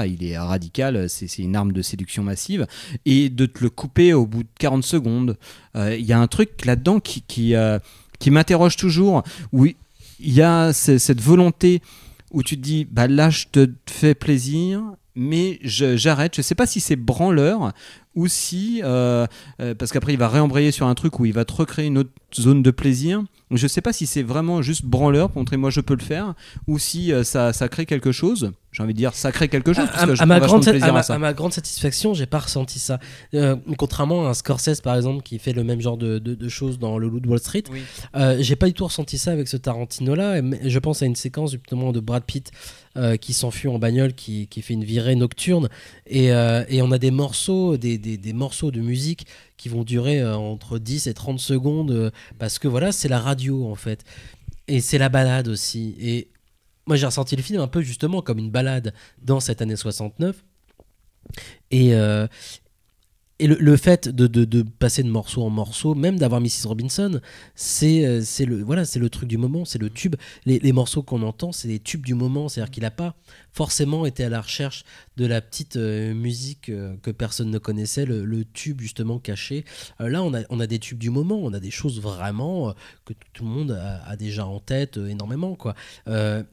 il est radical, c'est une arme de séduction massive, et de te le couper au bout de 40 secondes. Il y a un truc là-dedans qui m'interroge toujours, où il y a cette volonté où tu te dis là je te fais plaisir, mais j'arrête. Je sais pas si c'est branleur ou si parce qu'après il va réembrayer sur un truc où il va te recréer une autre zone de plaisir. Je sais pas si c'est vraiment juste branleur pour montrer moi je peux le faire, ou si ça crée quelque chose. J'ai envie de dire ça crée quelque chose, parce que à ma grande satisfaction, j'ai pas ressenti ça, contrairement à un Scorsese par exemple qui fait le même genre de choses dans Le Loup de Wall Street. Oui. J'ai pas du tout ressenti ça avec ce Tarantino là. Je pense à une séquence justement de Brad Pitt qui s'enfuit en bagnole, qui fait une virée nocturne, et on a des morceaux des morceaux de musique qui vont durer entre 10 et 30 secondes, parce que voilà, c'est la radio en fait, et c'est la balade aussi. Et moi j'ai ressenti le film un peu justement comme une balade dans cette année 69, et le fait de passer de morceau en morceau, même d'avoir Mrs. Robinson, c'est le truc du moment, c'est le tube. Les morceaux qu'on entend, c'est les tubes du moment. C'est-à-dire qu'il n'a pas forcément été à la recherche de la petite musique que personne ne connaissait, le tube justement caché. Là, on a des tubes du moment, on a des choses vraiment que tout le monde a déjà en tête énormément, quoi.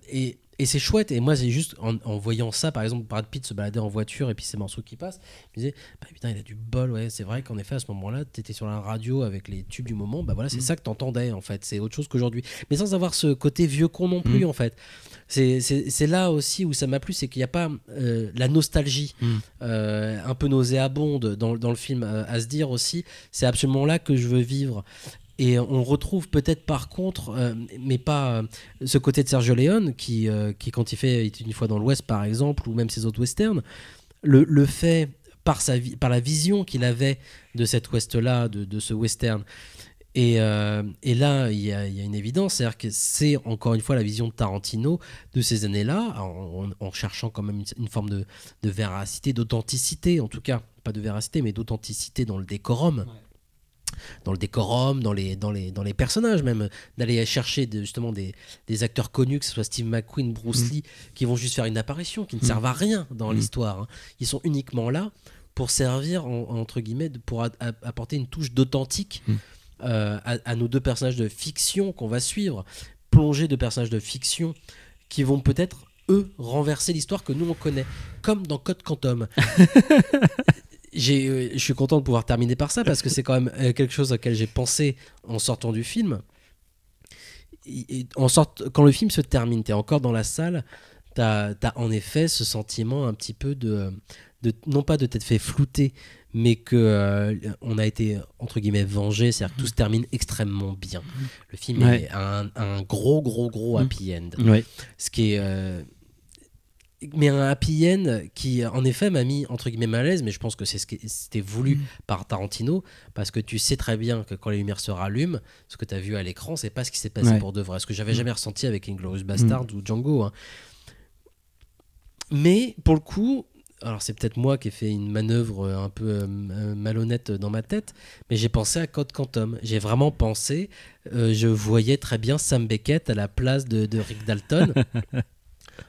Et Et c'est chouette. Et moi, c'est juste en voyant ça, par exemple, Brad Pitt se balader en voiture et puis ces morceaux qui passent, je me disais, bah, putain, il a du bol. Ouais, c'est vrai qu'en effet, à ce moment-là, t'étais sur la radio avec les tubes du moment. Bah voilà, c'est ça que t'entendais en fait. C'est autre chose qu'aujourd'hui. Mais sans avoir ce côté vieux con non plus en fait. C'est là aussi où ça m'a plu, c'est qu'il n'y a pas la nostalgie un peu nauséabonde dans le film à se dire aussi. C'est absolument là que je veux vivre. Et on retrouve peut-être par contre, mais pas ce côté de Sergio Leone qui quand il fait Une fois dans l'Ouest par exemple, ou même ses autres westerns, le fait par la vision qu'il avait de cet Ouest-là, de ce western. Et là, il y a une évidence, c'est-à-dire que c'est encore une fois la vision de Tarantino de ces années-là, en cherchant quand même une forme de véracité, d'authenticité, en tout cas, pas de véracité, mais d'authenticité dans le décorum. Ouais. Dans le décorum, dans les personnages même, d'aller chercher justement des acteurs connus, que ce soit Steve McQueen, Bruce Lee, qui vont juste faire une apparition, qui ne servent à rien dans l'histoire. Hein. Ils sont uniquement là pour servir, entre guillemets, pour apporter une touche d'authentique à nos deux personnages de fiction qu'on va suivre, plonger de personnages de fiction qui vont peut-être, eux, renverser l'histoire que nous on connaît, comme dans Code Quantum. Je suis content de pouvoir terminer par ça parce que c'est quand même quelque chose auquel j'ai pensé en sortant du film. Quand le film se termine, t'es encore dans la salle, t'as en effet ce sentiment un petit peu de non pas de t'être fait flouter, mais que on a été entre guillemets vengé, c'est-à-dire que tout se termine extrêmement bien. Le film est un gros happy end. Ce qui est mais un happy end qui en effet m'a mis entre guillemets mal à l'aise, mais je pense que c'était voulu par Tarantino, parce que tu sais très bien que quand les lumières se rallument, ce que tu as vu à l'écran, c'est pas ce qui s'est passé pour de vrai, ce que j'avais jamais ressenti avec Inglourious Basterds ou Django, hein. Mais pour le coup, alors c'est peut-être moi qui ai fait une manœuvre un peu malhonnête dans ma tête, mais j'ai pensé à Code Quantum. J'ai vraiment pensé, je voyais très bien Sam Beckett à la place de Rick Dalton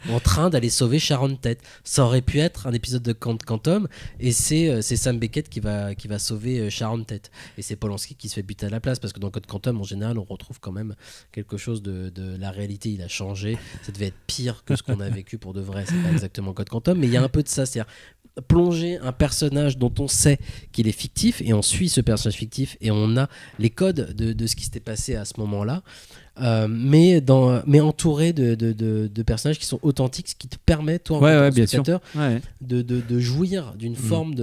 en train d'aller sauver Sharon Tate. Ça aurait pu être un épisode de Code Quantum, et c'est Sam Beckett qui va sauver Sharon Tate, et c'est Polanski qui se fait buter à la place, parce que dans Code Quantum en général on retrouve quand même quelque chose de la réalité. Il a changé, ça devait être pire que ce qu'on a vécu pour de vrai. C'est pas exactement Code Quantum, mais il y a un peu de ça, c'est-à-dire plonger un personnage dont on sait qu'il est fictif, et on suit ce personnage fictif et on a les codes de ce qui s'était passé à ce moment-là, mais entouré de personnages qui sont authentiques, ce qui te permet, toi, en tant que spectateur, de jouir d'une forme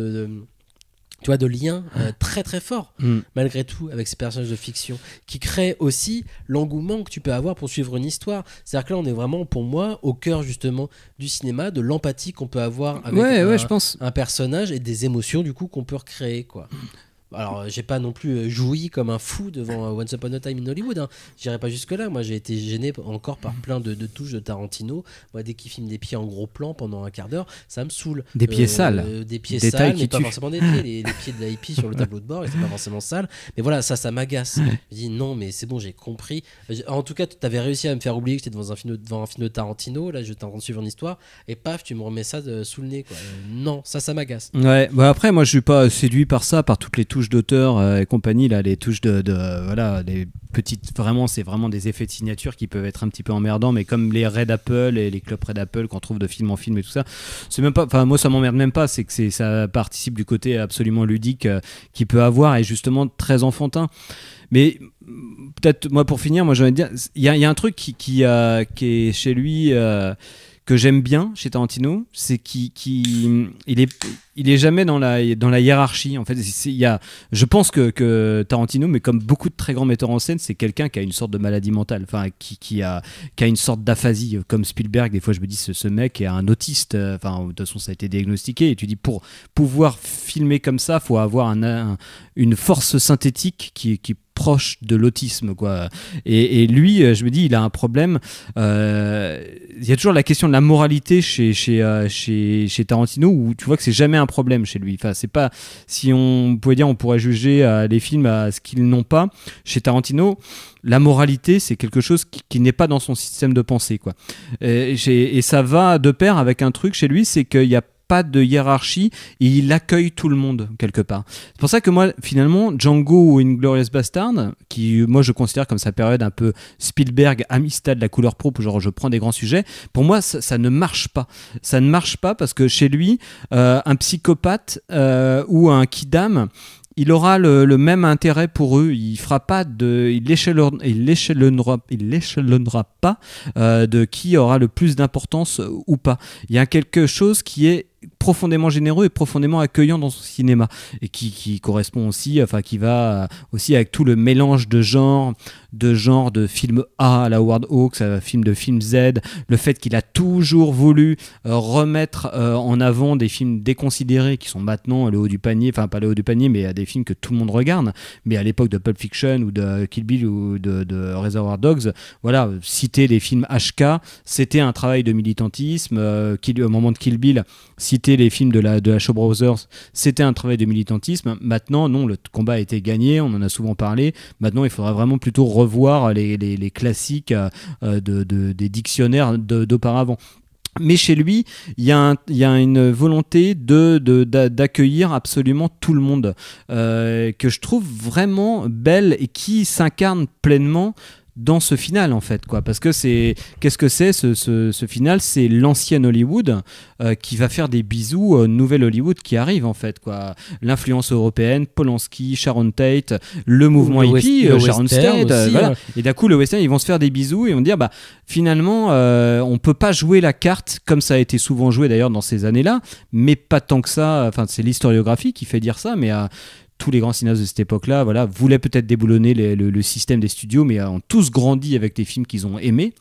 tu vois, de lien très très fort malgré tout avec ces personnages de fiction, qui créent aussi l'engouement que tu peux avoir pour suivre une histoire. C'est-à-dire que là on est vraiment, pour moi, au cœur justement du cinéma, de l'empathie qu'on peut avoir avec un personnage, et des émotions du coup qu'on peut recréer, quoi. Alors, j'ai pas non plus joui comme un fou devant Once Upon a Time in Hollywood, hein. J'irai pas jusque-là. Moi, j'ai été gêné encore par plein de touches de Tarantino. Moi, dès qu'il filme des pieds en gros plan pendant un quart d'heure, ça me saoule. Des pieds sales. Des pieds sales, mais pas forcément des pieds. Les pieds de la hippie sur le tableau de bord, c'est pas forcément sale. Mais voilà, ça m'agace. Je dis non, mais c'est bon, j'ai compris. En tout cas, tu avais réussi à me faire oublier que j'étais devant un film de Tarantino. Là, j'étais en train de suivre une histoire, et paf, tu me remets ça sous le nez, quoi. Non, ça m'agace. Ouais, bah après, moi, je suis pas séduit par ça, par toutes les touches d'auteur et compagnie, là, les touches voilà, les petites, vraiment, c'est vraiment des effets de signature qui peuvent être un petit peu emmerdants, mais comme les Red Apple et les clubs Red Apple qu'on trouve de film en film et tout ça, c'est même pas, enfin, moi, ça m'emmerde même pas, c'est que ça participe du côté absolument ludique qu'il peut avoir, et justement très enfantin. Mais peut-être, moi, pour finir, moi, j'ai envie de dire, il y a un truc qui est chez lui, que j'aime bien chez Tarantino, c'est qu'il est jamais dans la hiérarchie. En fait, je pense que Tarantino, mais comme beaucoup de très grands metteurs en scène, c'est quelqu'un qui a une sorte de maladie mentale, enfin qui a une sorte d'aphasie, comme Spielberg. Des fois, je me dis, ce mec est un autiste. Enfin, de toute façon, ça a été diagnostiqué. Et tu dis, pour pouvoir filmer comme ça, faut avoir une force synthétique qui proche de l'autisme, quoi. Et lui, je me dis, il a un problème. Il y a toujours la question de la moralité chez Tarantino, où tu vois que c'est jamais un problème chez lui. Enfin, c'est pas, si on pouvait dire, on pourrait juger les films à ce qu'ils n'ont pas. Chez Tarantino, la moralité, c'est quelque chose qui n'est pas dans son système de pensée, quoi. Et ça va de pair avec un truc chez lui, c'est qu'il y a pas de hiérarchie et il accueille tout le monde quelque part. C'est pour ça que moi, finalement, Django ou Inglourious Bastard, qui moi je considère comme sa période un peu Spielberg, Amistad, la couleur pourpre, genre je prends des grands sujets, pour moi ça ne marche pas. Ça ne marche pas parce que chez lui, un psychopathe ou un kidam, il aura le même intérêt pour eux. Il fera pas il l'échelonnera pas de qui aura le plus d'importance ou pas. Il y a quelque chose qui est profondément généreux et profondément accueillant dans son cinéma et qui correspond aussi, enfin qui va aussi avec tout le mélange de genres de film A à la Howard Hawks, film Z, le fait qu'il a toujours voulu remettre en avant des films déconsidérés qui sont maintenant le haut du panier, enfin pas le haut du panier mais des films que tout le monde regarde, mais à l'époque de Pulp Fiction ou de Kill Bill ou de Reservoir Dogs, voilà, citer les films HK, c'était un travail de militantisme. Au moment de Kill Bill, citer les films de la Shaw Brothers, c'était un travail de militantisme. Maintenant, non, le combat a été gagné, on en a souvent parlé. Maintenant, il faudra vraiment plutôt revoir les classiques des dictionnaires d'auparavant. Mais chez lui, il y a une volonté d'accueillir absolument tout le monde, que je trouve vraiment belle et qui s'incarne pleinement dans ce final en fait, quoi. Parce que qu'est-ce que c'est ce final? C'est l'ancienne Hollywood qui va faire des bisous au nouvel Hollywood qui arrive en fait, quoi. L'influence européenne, Polanski, Sharon Tate, le mouvement hippie, Sharon Tate, voilà. Et d'un coup le western, ils vont se faire des bisous et vont dire finalement on peut pas jouer la carte comme ça a été souvent joué d'ailleurs dans ces années-là, mais pas tant que ça. Enfin, c'est l'historiographie qui fait dire ça, mais tous les grands cinéastes de cette époque-là, voilà, voulaient peut-être déboulonner le système des studios, mais ont tous grandi avec des films qu'ils ont aimés.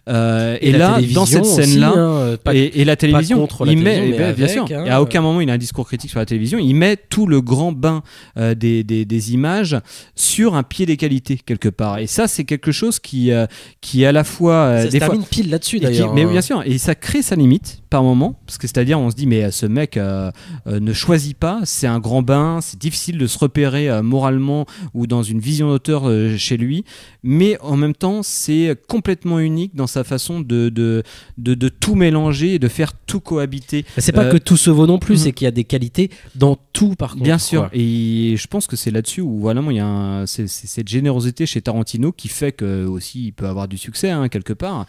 Et là, dans cette scène-là, et la télévision, il met, bien sûr, à aucun moment il a un discours critique sur la télévision. Il met tout le grand bain des images sur un pied d'égalité quelque part. Et ça, c'est quelque chose qui à la fois, ça se termine pile là-dessus d'ailleurs. Mais bien sûr, et ça crée sa limite par moment, parce que c'est-à-dire, on se dit, mais ce mec ne choisit pas. C'est un grand bain, c'est difficile de se repérer moralement ou dans une vision d'auteur chez lui, mais en même temps c'est complètement unique dans sa façon de tout mélanger et de faire tout cohabiter. C'est pas que tout se vaut non plus, c'est qu'il y a des qualités dans tout par contre. Bien sûr, et je pense que c'est là-dessus où voilà, il y a c'est cette générosité chez Tarantino qui fait que aussi il peut avoir du succès quelque part,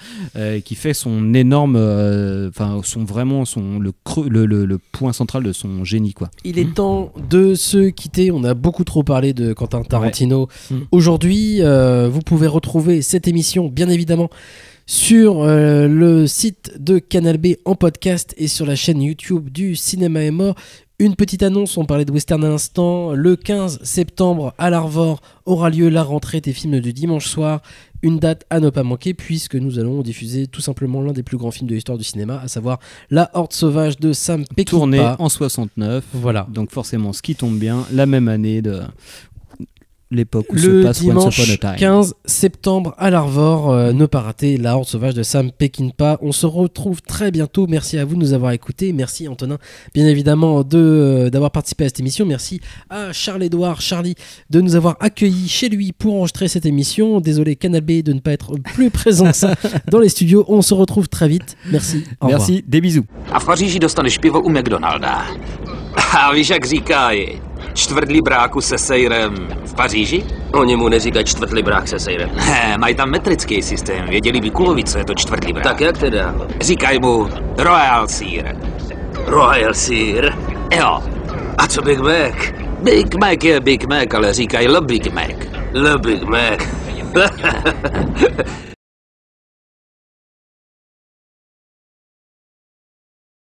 qui fait son énorme, le point central de son génie, quoi. Il est temps de se quitter. On a beaucoup trop parlé de Quentin Tarantino aujourd'hui. Vous pouvez retrouver cette émission, bien évidemment, sur le site de Canal B en podcast et sur la chaîne YouTube du Cinéma est mort. Une petite annonce, on parlait de western à l'instant. Le 15 septembre à l'Arvor aura lieu la rentrée des films du dimanche soir. Une date à ne pas manquer puisque nous allons diffuser tout simplement l'un des plus grands films de l'histoire du cinéma, à savoir La Horde Sauvage de Sam Peckinpah. Tourné en 69. Voilà. Donc forcément, ce qui tombe bien, la même année de l'époque où le se passe dimanche Once Upon a Time. 15 septembre à l'Arvor, ne pas rater La Horde Sauvage de Sam Peckinpah. On se retrouve très bientôt. Merci à vous de nous avoir écoutés. Merci Antonin, bien évidemment, d'avoir participé à cette émission. Merci à Charles-Édouard, Charlie, de nous avoir accueillis chez lui pour enregistrer cette émission. Désolé Canal B de ne pas être plus présent que ça dans les studios. On se retrouve très vite. Merci. Au revoir. Merci, des bisous. A v Paříži dostaneš pivo u McDonalda. A víš, jak říkají, čtvrtlibráku se sejrem v Paříži? Oni mu neříkají čtvrtlibrák se sejrem. Ne, mají tam metrický systém, věděli by kulovi, co je to čtvrtlibrák. Tak jak teda? Říkají mu Royal Sear. Royal Sear? Jo. A co Big Mac? Big Mac je Big Mac, ale říkají Le Big Mac. Le Big Mac.